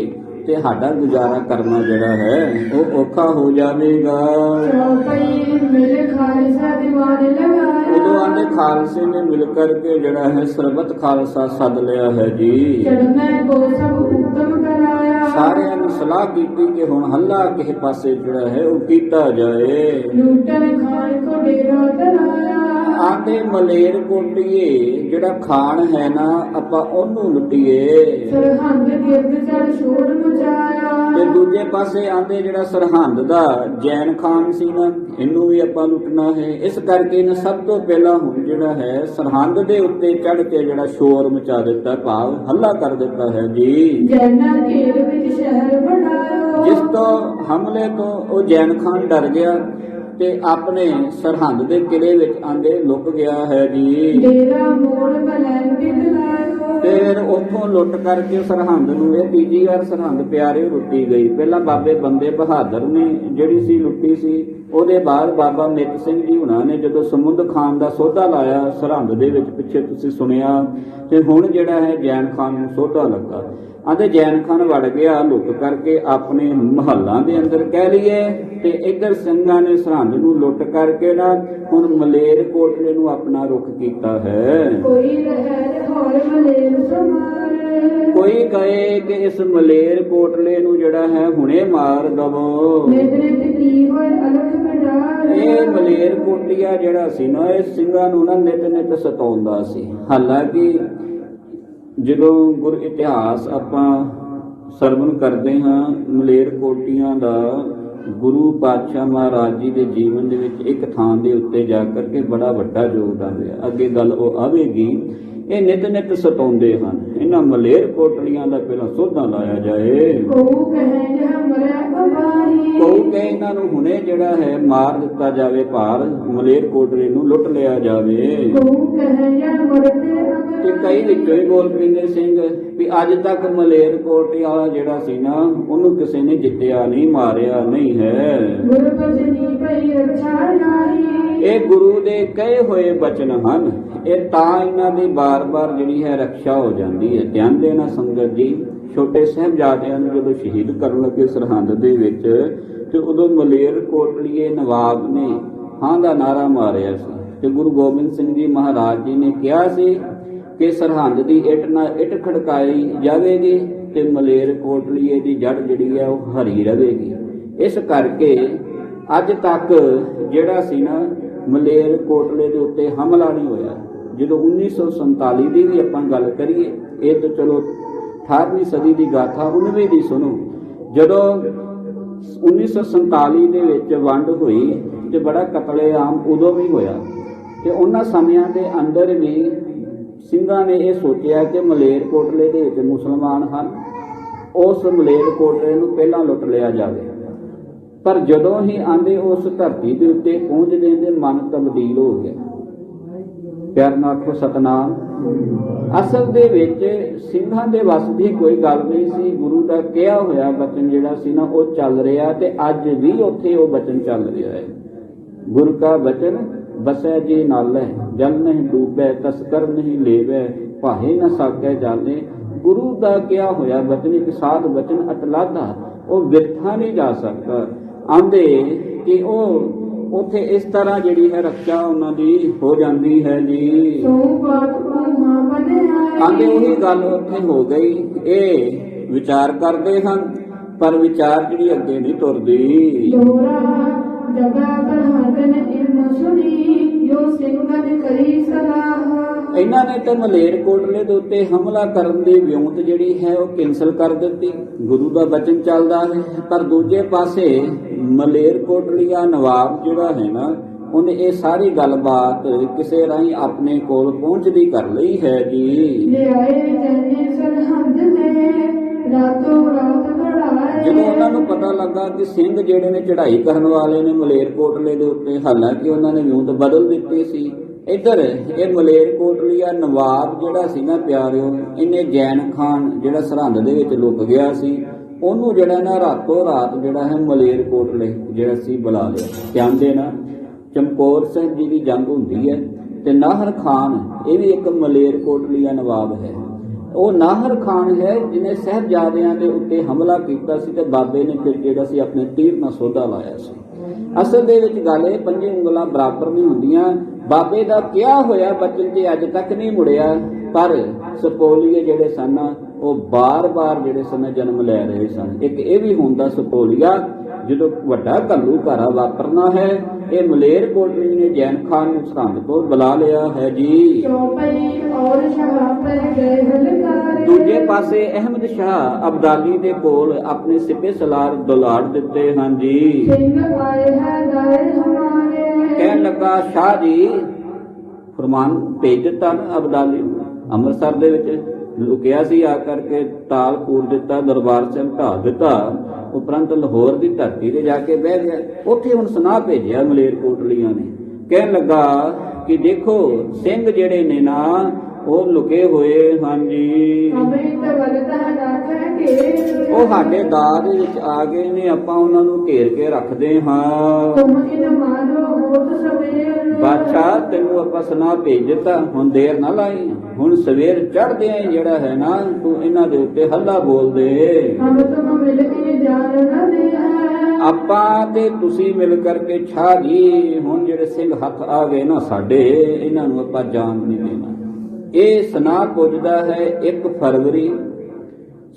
Speaker 2: ਤੇ ਸਾਡਾ ਗੁਜ਼ਾਰਾ ਕਰਨਾ ਜਿਹੜਾ ਹੈ ਉਹ ਔਖਾ ਹੋ ਜਾਵੇਗਾ।
Speaker 1: ਚੌਪਈ ਮਿਲ ਖਾਲਸਾ ਦੀਵਾਨ ਲਗਾਇਆ
Speaker 2: ਉਦੋਂ ਆਂਦੇ ਖਾਲਸੇ ਨੇ ਮਿਲ ਕਰਕੇ ਜਿਹੜਾ ਹੈ ਸਰਬਤ ਖਾਲਸਾ ਸੱਦ ਲਿਆ ਹੈ ਜੀ।
Speaker 1: ਚੜ੍ਹਨੇ ਕੋ ਸਭ ਉੱਤਮ ਕਰਾਇਆ
Speaker 2: ਸਾਰਿਆਂ ਨੇ ਸਲਾਹ ਕੀਤੀ ਕਿ ਹੁਣ ਹੱਲਾ ਕਿਸੇ ਪਾਸੇ ਜਿਹੜਾ ਹੈ ਉਹ ਕੀਤਾ ਜਾਏ।
Speaker 1: ਲੂਟਣ ਖਾਣ ਕੋ ਡੇਰਾ ਧਰਾਇਆ
Speaker 2: ਆਂਦੇ ਮਲੇਰ ਕੋਟੀਏ ਜਿਹੜਾ ਖਾਨ ਹੈ ਨਾ ਆਪਾਂ ਉਹਨੂੰ ਲੁੱਟੀਏ।
Speaker 1: ਸਰਹੰਦ ਗਿਰਦ ਚੜ ਸ਼ੋਰ ਮਚਾਇਆ
Speaker 2: ਤੇ ਦੂਜੇ ਪਾਸੇ ਆਂਦੇ ਜਿਹੜਾ ਸਰਹੰਦ ਦਾ ਜੈਨ ਖਾਨ ਸੀ ਨਾ ਇਹਨੂੰ ਵੀ ਆਪਾਂ ਲੁੱਟਣਾ ਹੈ। ਇਸ ਕਰਕੇ ਇਹਨੇ ਸਭ ਤੋਂ ਪਹਿਲਾਂ ਹੁਣ ਜਿਹੜਾ ਹੈ ਸਰਹੰਦ ਦੇ ਉੱਤੇ ਚੜ ਕੇ ਜਿਹੜਾ ਸ਼ੋਰ ਮਚਾ ਦਿੱਤਾ, ਭਾਵ ਹੱਲਾ ਕਰ ਦਿੱਤਾ ਹੈ ਜੀ।
Speaker 1: ਜੈਨਾ ਘੇਰ ਵਿੱਚ ਸ਼ਹਿਰ ਬਣਾਇਓ
Speaker 2: ਜਿਸ ਤੋਂ ਹਮਲੇ ਤੋਂ ਉਹ ਜੈਨ ਖਾਨ ਡਰ ਗਿਆ ਤੇ ਆਪਣੇ ਸਰਹੰਦ ਦੇ ਕਿਲੇ ਵਿੱਚ ਆਂਦੇ ਲੁਕ ਗਿਆ ਹੈ ਜੀ।
Speaker 1: ਡੇਰਾ ਮੋੜ ਬਲੈਂਦੀ ਦਿਲਾਇਓ
Speaker 2: ਫਿਰ ਉੱਥੋਂ ਲੁੱਟ ਕਰਕੇ ਸਰਹੰਦ ਨੂੰ, ਇਹ ਤੀਜੀ ਵਾਰ ਸਰਹੰਦ ਪਿਆਰੇ ਲੁੱਟੀ ਗਈ। ਪਹਿਲਾਂ ਬਾਬੇ ਬੰਦੇ ਬਹਾਦਰ ਨੇ ਜਿਹੜੀ ਸੀ ਲੁੱਟੀ ਸੀ, ਉਹਦੇ ਬਾਅਦ ਬਾਬਾ ਮਿੱਤ ਸਿੰਘ ਜੀ ਹੁਣਾਂ ਨੇ ਜਦੋਂ ਸਮੁੰਦ ਖਾਨ ਦਾ ਸੋਧਾ ਲਾਇਆ ਸਰਹੰਦ ਦੇ ਵਿੱਚ, ਪਿੱਛੇ ਤੁਸੀਂ ਸੁਣਿਆ, ਤੇ ਹੁਣ ਜਿਹੜਾ ਹੈ ਜੈਨ ਖਾਨ ਨੂੰ ਸੋਧਾ ਲੱਗਾ। ਆਂਦੇ ਜੈਨ ਖਾਨ ਵੜ ਗਿਆ ਲੁੱਟ ਕਰਕੇ ਆਪਣੇ ਮਹੱਲਾਂ ਦੇ ਅੰਦਰ ਕਹਿ ਲਈਏ, ਤੇ ਇੱਧਰ ਸਿੰਘਾਂ ਨੇ ਸਰਹੰਦ ਨੂੰ ਲੁੱਟ ਕਰਕੇ ਨਾ ਹੁਣ ਮਲੇਰ ਕੋਟਲੇ ਨੂੰ ਆਪਣਾ ਰੁੱਖ ਕੀਤਾ ਹੈ।
Speaker 1: ਕੋਈ ਰਹਿ ਹੌਲ ਮਲੇਰ ਸਮਾਰੇ
Speaker 2: ਕੋਈ ਕਹੇ ਕਿ ਇਸ ਮਲੇਰ ਕੋਟਲੇ ਨੂੰ ਜਿਹੜਾ ਹੈ ਹੁਣੇ ਮਾਰ ਦਵੋ।
Speaker 1: ਨਿਤ ਨਿਤ ਕੀ ਹੋਏ ਅਲਖ ਕਢਾਏ
Speaker 2: ਇਹ ਮਲੇਰ ਕੋਟੀਆ ਜਿਹੜਾ ਸੀ ਨਾ ਇਹ ਸਿੰਘਾਂ ਨੂੰ ਨਾ ਨਿਤ ਨਿਤ ਸਤਾਉਂਦਾ ਸੀ। ਹਾਲਾਂਕਿ ਜਦੋਂ ਗੁਰ ਇਤਿਹਾਸ ਆਪਾਂ ਸਰਵਣ ਕਰਦੇ ਹਾਂ ਮਲੇਰ ਕੋਟੀਆਂ ਦਾ ਗੁਰੂ ਪਾਤਸ਼ਾਹ ਮਹਾਰਾਜ ਜੀ ਦੇ ਜੀਵਨ ਦੇ ਵਿੱਚ ਇੱਕ ਥਾਂ ਦੇ ਉੱਤੇ ਜਾ ਕਰਕੇ ਬੜਾ ਵੱਡਾ ਯੋਗਦਾਨ ਰਿਹਾ। ਅੱਗੇ ਗੱਲ ਉਹ ਆਵੇਗੀ। ਇਹ ਨਿਤ ਨਿਤ ਸਤਾਉਂਦੇ ਹਨ। ਇਹਨਾਂ ਮਲੇਰ ਕੋਟਲੀਆਂ ਦਾ ਪਹਿਲਾਂ ਸੋਧਾ ਲਾਇਆ ਜਾਏ।
Speaker 1: ਕੋ ਕਹੇ ਜਹ ਮਰਿਆ ਅਬਾਹੀ
Speaker 2: ਕਹੂ ਕਿ ਇਹਨਾਂ ਨੂੰ ਹੁਣੇ ਜਿਹੜਾ ਹੈ ਮਾਰ ਦਿੱਤਾ ਜਾਵੇ, ਭਾਰ ਮਲੇਰ ਕੋਟਲੇ ਨੂੰ ਲੁੱਟ ਲਿਆ ਜਾਵੇ।
Speaker 1: ਕੋ ਕਹੇ ਜਹ ਮਰਤੇ
Speaker 2: ਤੇ ਕਈ ਵਿੱਚੋਂ ਹੀ ਬੋਲ ਪੈਂਦੇ ਸਿੰਘ ਵੀ ਅੱਜ ਤੱਕ ਮਲੇਰ ਕੋਟਲਾ ਜਿਹੜਾ ਸੀ ਨਾ ਉਹਨੂੰ ਕਿਸੇ ਨੇ ਜਿੱਤਿਆ ਨਹੀਂ, ਮਾਰਿਆ ਨਹੀਂ ਹੈ।
Speaker 1: ਗੁਰ ਬਚਨੀ ਭਈ ਰਛਾ ਨਾਹੀ
Speaker 2: ਇਹ ਗੁਰੂ ਦੇ ਕਹੇ ਹੋਏ ਬਚਨ ਹਨ। ਇਹ ਤਾਂ ਇਹਨਾਂ ਦੀ ਬਾਰ-ਬਾਰ ਜਿਹੜੀ ਹੈ ਰੱਖਿਆ ਹੋ ਜਾਂਦੀ ਹੈ। ਧਿਆਨ ਦੇਣਾ ਸੰਗਤ ਜੀ, ਛੋਟੇ ਸਾਹਿਬਜ਼ਾਦਿਆਂ ਨੂੰ ਜਦੋਂ ਸ਼ਹੀਦ ਕਰਨ ਲੱਗੇ ਸਰਹੰਦ ਦੇ ਵਿੱਚ ਤੇ ਉਦੋਂ ਮਲੇਰ ਕੋਟਲੀਏ ਨਵਾਬ ਨੇ ਹਾਂ ਦਾ ਨਾਰਾ ਮਾਰਿਆ ਸੀ ਤੇ ਗੁਰੂ ਗੋਬਿੰਦ ਸਿੰਘ ਜੀ ਮਹਾਰਾਜ ਜੀ ਨੇ ਕਿਹਾ ਸੀ ਕਿ ਸਰਹੰਦ ਦੀ ਇੱਟ ਨਾਲ ਇੱਟ ਖੜਕਾਈ ਜਾਵੇਗੀ ਤੇ ਮਲੇਰ ਕੋਟਲੀਏ ਦੀ ਜੜ ਜਿਹੜੀ ਹੈ ਉਹ ਹਰੀ ਰਹੇਗੀ। ਇਸ ਕਰਕੇ ਅੱਜ ਤੱਕ ਜਿਹੜਾ ਸੀ ਨਾ ਮਲੇਰ ਕੋਟਲੇ ਦੇ ਉੱਤੇ ਹਮਲਾ ਨਹੀਂ ਹੋਇਆ। ਜਦੋਂ 1947 ਦੀ ਵੀ ਆਪਾਂ ਗੱਲ ਕਰੀਏ, ਇਹ ਤਾਂ ਚਲੋ 18ਵੀਂ ਸਦੀ ਦੀ ਗਾਥਾ 19ਵੀਂ ਦੀ ਸੁਣੋ। ਜਦੋਂ 1947 ਦੇ ਵਿੱਚ ਵੰਡ ਹੋਈ ਤੇ ਬੜਾ ਕਤਲੇਆਮ ਉਦੋਂ ਵੀ ਹੋਇਆ ਤੇ ਉਹਨਾਂ ਸਮਿਆਂ ਦੇ ਅੰਦਰ ਵੀ ਸਿੰਘਾਂ ਨੇ ਇਹ ਸੋਚਿਆ ਕਿ ਮਲੇਰਕੋਟਲੇ ਦੇ ਵਿੱਚ ਮੁਸਲਮਾਨ ਹਨ, ਉਸ ਮਲੇਰਕੋਟਲੇ ਨੂੰ ਪਹਿਲਾਂ ਲੁੱਟ ਲਿਆ ਜਾਵੇ। ਪਰ ਜਦੋਂ ਹੀ ਆਂਦੇ ਉਸ ਧਰਤੀ ਦੇ ਉੱਤੇ ਪਹੁੰਚਦੇ ਦੇ ਮਨ ਤਬਦੀਲ ਹੋ ਗਿਆ। ਪਿਆਰ ਨਾਲ ਆਖੋ ਸਤਨਾਮ। ਅਸਲ ਦੇ ਵਿੱਚ ਸਿੰਘਾਂ ਦੇ ਵੱਸ ਦੀ ਕੋਈ ਗੱਲ ਨਹੀਂ ਸੀ। ਗੁਰੂ ਦਾ ਕਿਹਾ ਹੋਇਆ ਬਚਨ ਜਿਹੜਾ ਸੀ ਨਾ ਉਹ ਚੱਲ ਰਿਹਾ, ਤੇ ਅੱਜ ਵੀ ਉੱਥੇ ਉਹ ਬਚਨ ਚੱਲ ਰਿਹਾ ਹੈ। ਗੁਰੂ ਕਾ ਬਚਨ ਬਸੈ ਜੀ ਨਾਲੇ, ਜਲ ਨਹੀਂ ਡੂਬੈ ਤਸਕਰ ਨਹੀਂ ਲੇਵੈ, ਭਾਏ ਨਾ ਸਾਕੈ ਜਾਣੇ। ਗੁਰੂ ਦਾ ਕਿਹਾ ਹੋਇਆ ਬਚਨ ਇੱਕ ਸਾਧ ਬਚਨ ਅਤਲਾਦਾ, ਉਹ ਵਿਰਥਾ ਨਹੀਂ ਜਾ ਸਕਦਾ। ਆਂਦੇ ਕਿ ਉਹ ਉੱਥੇ ਇਸ ਤਰ੍ਹਾਂ ਜਿਹੜੀ ਹੈ ਰੱਖਿਆ ਉਹਨਾਂ ਦੀ ਹੋ ਜਾਂਦੀ ਹੈ ਜੀ। ਆਂਦੇ ਉਹੀ ਗੱਲ ਉੱਥੇ ਹੋ ਗਈ। ਇਹ ਵਿਚਾਰ ਕਰਦੇ ਹਨ ਪਰ ਵਿਚਾਰ ਜਿਹੜੀ ਅੱਗੇ ਨਹੀਂ ਤੁਰਦੀ। ਇਹਨਾਂ ਨੇ ਤਾਂ ਮਲੇਰਕੋਟਲੇ ਦੇ ਉੱਤੇ ਹਮਲਾ ਕਰਨ ਦੀ ਵਿਉਂਤ ਜਿਹੜੀ ਹੈ ਉਹ ਕੈਂਸਲ ਕਰ ਦਿੱਤੀ। ਗੁਰੂ ਦਾ ਬਚਨ ਚੱਲਦਾ ਹੈ, ਪਰ ਦੂਜੇ ਪਾਸੇ ਮਲੇਰਕੋਟਲੀਆ ਨਵਾਬ ਜਿਹੜਾ ਹੈ ਨਾ ਉਹਨੇ ਇਹ ਸਾਰੀ ਗੱਲਬਾਤ ਕਿਸੇ ਰਾਹੀਂ ਆਪਣੇ ਕੋਲ ਪਹੁੰਚਦੀ ਕਰ ਲਈ ਹੈ ਜੀ। ਜਦੋਂ ਉਹਨਾਂ ਨੂੰ ਪਤਾ ਲੱਗਾ ਕਿ ਸਿੰਘ ਜਿਹੜੇ ਨੇ ਚੜ੍ਹਾਈ ਕਰਨ ਵਾਲੇ ਨੇ ਮਲੇਰਕੋਟਲੇ ਦੇ ਉੱਤੇ, ਹਾਲਾਂਕਿ ਉਹਨਾਂ ਨੇ ਵਿਉਂਤ ਬਦਲ ਦਿੱਤੀ ਸੀ, ਇੱਧਰ ਇਹ ਮਲੇਰਕੋਟਲੀਆ ਨਵਾਬ ਜਿਹੜਾ ਸੀ ਨਾ ਪਿਆਰਿਓ, ਇਹਨੇ ਜੈਨ ਖਾਨ ਜਿਹੜਾ ਸਰਹੰਦ ਦੇ ਵਿੱਚ ਲੁਕ ਗਿਆ ਸੀ, ਉਹਨੂੰ ਜਿਹੜਾ ਨਾ ਰਾਤੋਂ ਰਾਤ ਜਿਹੜਾ ਹੈ ਮਲੇਰਕੋਟਲੇ ਜਿਹੜਾ ਸੀ ਬੁਲਾ ਲਿਆ। ਕਹਿੰਦੇ ਨਾ ਚਮਕੌਰ ਸਾਹਿਬ ਜੀ ਦੀ ਜੰਗ ਹੁੰਦੀ ਹੈ ਤੇ ਨਾਹਰ ਖਾਨ ਇਹ ਵੀ ਇੱਕ ਮਲੇਰਕੋਟਲੀਆ ਨਵਾਬ ਹੈ। ਉਹ ਨਾਹਰ ਖਾਨ ਹੈ ਜਿਹਨੇ ਸਾਹਿਬਜ਼ਾਦਿਆਂ ਦੇ ਉੱਤੇ ਹਮਲਾ ਕੀਤਾ ਸੀ ਤੇ ਬਾਬੇ ਨੇ ਫਿਰ ਜਿਹੜਾ ਸੀ ਆਪਣੇ ਤੀਰ ਨਾਲ ਸੋਧਾ ਲਾਇਆ ਸੀ। ਅਸਲ ਦੇ ਵਿੱਚ ਗੱਲ ਇਹ ਪੰਜੇ ਉਂਗਲਾਂ ਬਰਾਬਰ ਨਹੀਂ ਹੁੰਦੀਆਂ। ਬਾਬੇ ਦਾ ਕਿਹਾ ਹੋਇਆ ਬਚਨ ਤੇ ਅੱਜ ਤੱਕ ਨਹੀਂ ਮੁੜਿਆ, ਪਰ ਸਪੋਲੀਏ ਜਿਹੜੇ ਸਨ ਉਹ ਬਾਰ-ਬਾਰ ਜਿਹੜੇ ਸਨ ਜਨਮ ਲੈ ਰਹੇ ਸਨ। ਇੱਕ ਇਹ ਵੀ ਹੁੰਦਾ ਸਪੋਲੀਆ ਜਦੋਂ ਵੱਡਾ ਘੱਲੂਘਾਰਾ ਵਾਪਰਨਾ ਹੈ। ਇਹ ਮਲੇਰਕੋਟਲੇ ਨੇ ਜੈਨ ਖਾਨ ਨੂੰ ਸਰਹੰਦ ਤੋਂ ਬੁਲਾ ਲਿਆ ਹੈ ਜੀ। ਦੂਜੇ ਪਾਸੇ ਅਹਿਮਦ ਸ਼ਾਹ ਅਬਦਾਲੀ ਦੇ ਕੋਲ ਆਪਣੇ ਸਿਪੇ ਸਲਾਰ ਦੁਲਾੜ ਦਿੱਤੇ ਹਨ ਜੀ। ਕਹਿਣ ਲੱਗਾ ਸ਼ਾਹ ਜੀ ਫਰਮਾਨ ਭੇਜ ਦਿੱਤਾ ਅਬਦਾਲੀ ਨੂੰ। ਅੰਮ੍ਰਿਤਸਰ ਦੇ ਵਿੱਚ ਲੁਕਿਆ ਸੀ, ਆ ਕਰਕੇ ਤਾਲ ਪੂਰ ਦਿੱਤਾ, ਦਰਬਾਰ ਸਾਹਿਬ ਢਾਹ ਦਿੱਤਾ, ਉਪਰੰਤ ਲਾਹੌਰ ਦੀ ਧਰਤੀ ਤੇ ਜਾ ਕੇ ਬਹਿ ਗਿਆ। ਉੱਥੇ ਹੁਣ ਸੁਨਾਹ ਭੇਜਿਆ ਮਲੇਰਕੋਟਲੀਆਂ ਨੇ। ਕਹਿਣ ਲੱਗਾ ਕਿ ਦੇਖੋ ਸਿੰਘ ਜਿਹੜੇ ਨੇ ਨਾ ਉਹ ਲੁਕੇ ਹੋਏ ਹਨ ਜੀ, ਉਹ ਸਾਡੇ ਦਾਅ ਦੇ ਵਿੱਚ ਆ ਗਏ ਨੇ, ਆਪਾਂ ਉਹਨਾਂ ਨੂੰ ਘੇਰ ਕੇ ਰੱਖਦੇ ਹਾਂ। ਬਾਦਸ਼ਾਹ ਤੈਨੂੰ ਆਪਾਂ ਸੁਨਾਹ ਭੇਜ ਦਿੱਤਾ, ਹੁਣ ਦੇਰ ਨਾ ਲਾਈ, ਹੁਣ ਸਵੇਰ ਚੜ੍ਹਦੇ ਆ ਜਿਹੜਾ ਹੈ ਨਾ ਤੂੰ ਇਹਨਾਂ ਦੇ ਉੱਤੇ ਹੱਲਾ ਬੋਲ ਦੇ। ਆਪਾਂ ਤੇ ਤੁਸੀਂ ਮਿਲ ਕਰਕੇ ਛਾ ਜੀ, ਹੁਣ ਜਿਹੜੇ ਸਿੰਘ ਹੱਥ ਆ ਗਏ ਨਾ ਸਾਡੇ, ਇਹਨਾਂ ਨੂੰ ਆਪਾਂ ਜਾਣ ਨਹੀਂ ਦੇਣਾ। ਇਹ ਸੁਨਾਹ ਪੁੱਜਦਾ ਹੈ 1 ਫਰਵਰੀ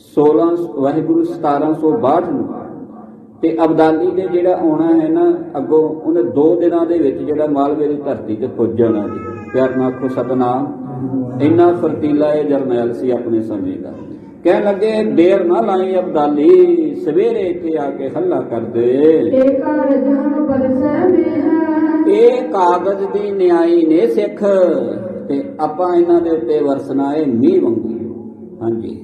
Speaker 2: 1762 ਨੂੰ, ਤੇ ਅਬਦਾਲੀ ਨੇ ਜਿਹੜਾ ਆਉਣਾ ਹੈ ਨਾ ਅੱਗੋਂ, ਉਹਨੇ 2 ਦਿਨਾਂ ਦੇ ਵਿੱਚ ਜਿਹੜਾ ਮਾਲਵੇ ਦੀ ਧਰਤੀ ਤੇ ਪੁੱਜ ਜਾਣਾ ਜੀ। ਪਿਆਰ ਨਾਲ ਆਖੋ ਸਤਨਾਮ। ਇੰਨਾ ਫਰਤੀਲਾ ਇਹ ਜਰਨੈਲ ਸੀ ਆਪਣੇ ਸਮੇਂ ਦਾ। ਕਹਿਣ ਲੱਗੇ ਦੇਰ ਨਾ ਲਾਈ ਅਬਦਾਲੀ, ਸਵੇਰੇ ਇੱਥੇ ਆ ਕੇ ਹੱਲਾ ਕਰ ਦੇ। ਇਹ ਕਾਗਜ਼ ਦੀ ਨਿਆਈ ਨੇ ਸਿੱਖ, ਤੇ ਆਪਾਂ ਇਹਨਾਂ ਦੇ ਉੱਤੇ ਵਰਸਣਾ ਹੈ ਮੀਂਹ ਵਾਂਗੂ। ਹਾਂਜੀ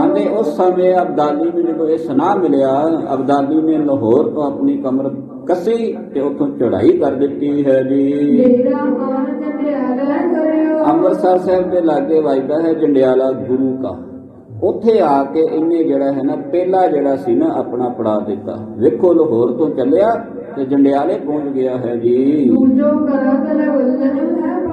Speaker 2: ਆਂਦੇ ਉਸ ਸਮੇਂ ਅਬਦਾਲੀ ਨੂੰ ਜਦੋਂ ਇਹ ਸੁਨਾਹ ਮਿਲਿਆ, ਅਬਦਾਲੀ ਨੇ ਲਾਹੌਰ ਤੋਂ ਆਪਣੀ ਕਮਰ ਕੱਸੀ ਤੇ ਉੱਥੋਂ ਚੜ੍ਹਾਈ ਕਰ ਦਿੱਤੀ ਹੈ ਜੀ। ਅੰਮ੍ਰਿਤਸਰ ਸਾਹਿਬ ਦੇ ਲਾਗੇ ਵੱਜਦਾ ਹੈ ਜੰਡਿਆਲਾ ਗੁਰੂ ਕਾ। ਉੱਥੇ ਆ ਕੇ ਇਹਨੇ ਜਿਹੜਾ ਹੈ ਨਾ ਪਹਿਲਾ ਜਿਹੜਾ ਸੀ ਨਾ ਆਪਣਾ ਪੜਾ ਦਿੱਤਾ। ਵੇਖੋ ਲਾਹੌਰ ਤੋਂ ਚੱਲਿਆ ਤੇ ਜੰਡਿਆਲੇ ਪਹੁੰਚ ਗਿਆ ਹੈ ਜੀ।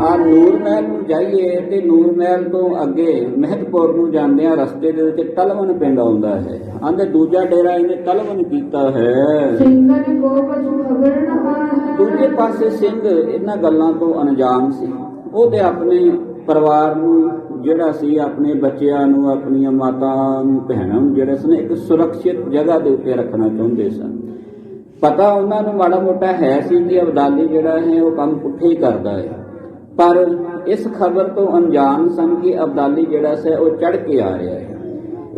Speaker 2: ਆ ਨੂਰ ਮਹਿਲ ਨੂੰ ਜਾਈਏ ਤੇ ਨੂਰ ਮਹਿਲ ਤੋਂ ਅੱਗੇ ਮਹਿਤਪੁਰ ਨੂੰ ਜਾਂਦੇ ਆ, ਰਸਤੇ ਦੇ ਵਿੱਚ ਤਲਵਨ ਪਿੰਡ ਆਉਂਦਾ ਹੈ। ਆਂਦੇ ਦੂਜਾ ਡੇਰਾ ਇਹਨੇ ਤਲਵਨ ਕੀਤਾ ਹੈ। ਦੂਜੇ ਪਾਸੇ ਸਿੰਘ ਇਹਨਾਂ ਗੱਲਾਂ ਤੋਂ ਅਣਜਾਣ ਸੀ। ਉਹਦੇ ਆਪਣੇ ਪਰਿਵਾਰ ਨੂੰ ਜਿਹੜਾ ਸੀ, ਆਪਣੇ ਬੱਚਿਆਂ ਨੂੰ, ਆਪਣੀਆਂ ਮਾਤਾ ਨੂੰ, ਭੈਣਾਂ ਨੂੰ ਜਿਹੜੇ ਸਨ ਇੱਕ ਸੁਰੱਖਿਅਤ ਜਗ੍ਹਾ ਦੇ ਉੱਤੇ ਰੱਖਣਾ ਚਾਹੁੰਦੇ ਸਨ। ਪਤਾ ਉਹਨਾਂ ਨੂੰ ਮਾੜਾ ਮੋਟਾ ਹੈ ਸੀ ਕਿ ਅਬਦਾਲੀ ਜਿਹੜਾ ਹੈ ਉਹ ਕੰਮ ਪੁੱਠੇ ਹੀ ਕਰਦਾ ਹੈ, ਪਰ ਇਸ ਖਬਰ ਤੋਂ ਅਣਜਾਣ ਸਨ ਕਿ ਅਬਦਾਲੀ ਜਿਹੜਾ ਸੀ ਉਹ ਚੜ੍ਹ ਕੇ ਆ ਰਿਹਾ ਹੈ।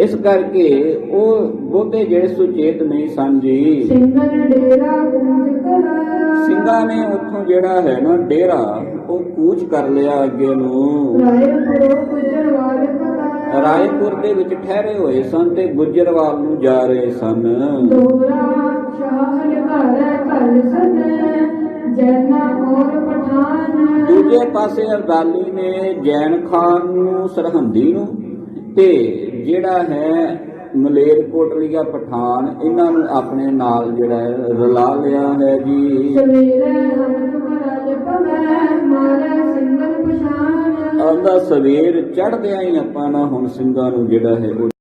Speaker 2: ਇਸ ਕਰਕੇ ਉਹ ਬਹੁਤੇ ਜਿਹੜੇ ਸੁਚੇਤ ਨਹੀਂ ਸਨ ਜੀ।
Speaker 1: ਸਿੰਘਨ ਡੇਰਾ ਕੂਚ ਕਲਾ
Speaker 2: ਸਿੰਘਾਂ ਨੇ ਉੱਥੋਂ ਜਿਹੜਾ ਹੈ ਨਾ ਡੇਰਾ ਉਹ ਕੂਚ ਕਰ ਲਿਆ ਅੱਗੇ ਨੂੰ।
Speaker 1: ਰਾਏਪੁਰੋ ਗੁਜਰਵਾਲ ਕਲਾ
Speaker 2: ਰਾਏਪੁਰ ਦੇ ਵਿੱਚ ਠਹਿਰੇ ਹੋਏ ਸਨ ਤੇ ਗੁੱਜਰਵਾਲ ਨੂੰ ਜਾ ਰਹੇ ਸਨ।
Speaker 1: ਦੋਰਾ ਸ਼ਾਹ ਲਗਾਰੇ ਘਰ ਸਨ ਜੈਨਾ ਔਰ ਪਠਾਨ।
Speaker 2: ਦੂਜੇ ਪਾਸੇ ਅਬਦਾਲੀ ਨੇ ਜੈਨ ਖਾਨ ਨੂੰ ਸਰਹੰਦੀ ਨੂੰ ਤੇ ਜਿਹੜਾ ਹੈ ਮਲੇਰਕੋਟਲੀਆ ਪਠਾਨ ਇਹਨਾਂ ਨੂੰ ਆਪਣੇ ਨਾਲ ਜਿਹੜਾ ਹੈ ਰਲਾ ਲਿਆ ਹੈ ਜੀ।
Speaker 1: ਸਵੇਰੇ ਹਮ ਤੁਮਰਾ ਜਪਵੈ ਮਾਰੇ ਸਿੰਘਨ ਪਛਾਨ।
Speaker 2: ਆਂਦਾ ਸਵੇਰ ਚੜ੍ਹਦਿਆਂ ਹੀ ਆਪਾਂ ਨਾ ਹੁਣ ਸਿੰਘਾਂ ਨੂੰ ਜਿਹੜਾ ਹੈ ਉਹ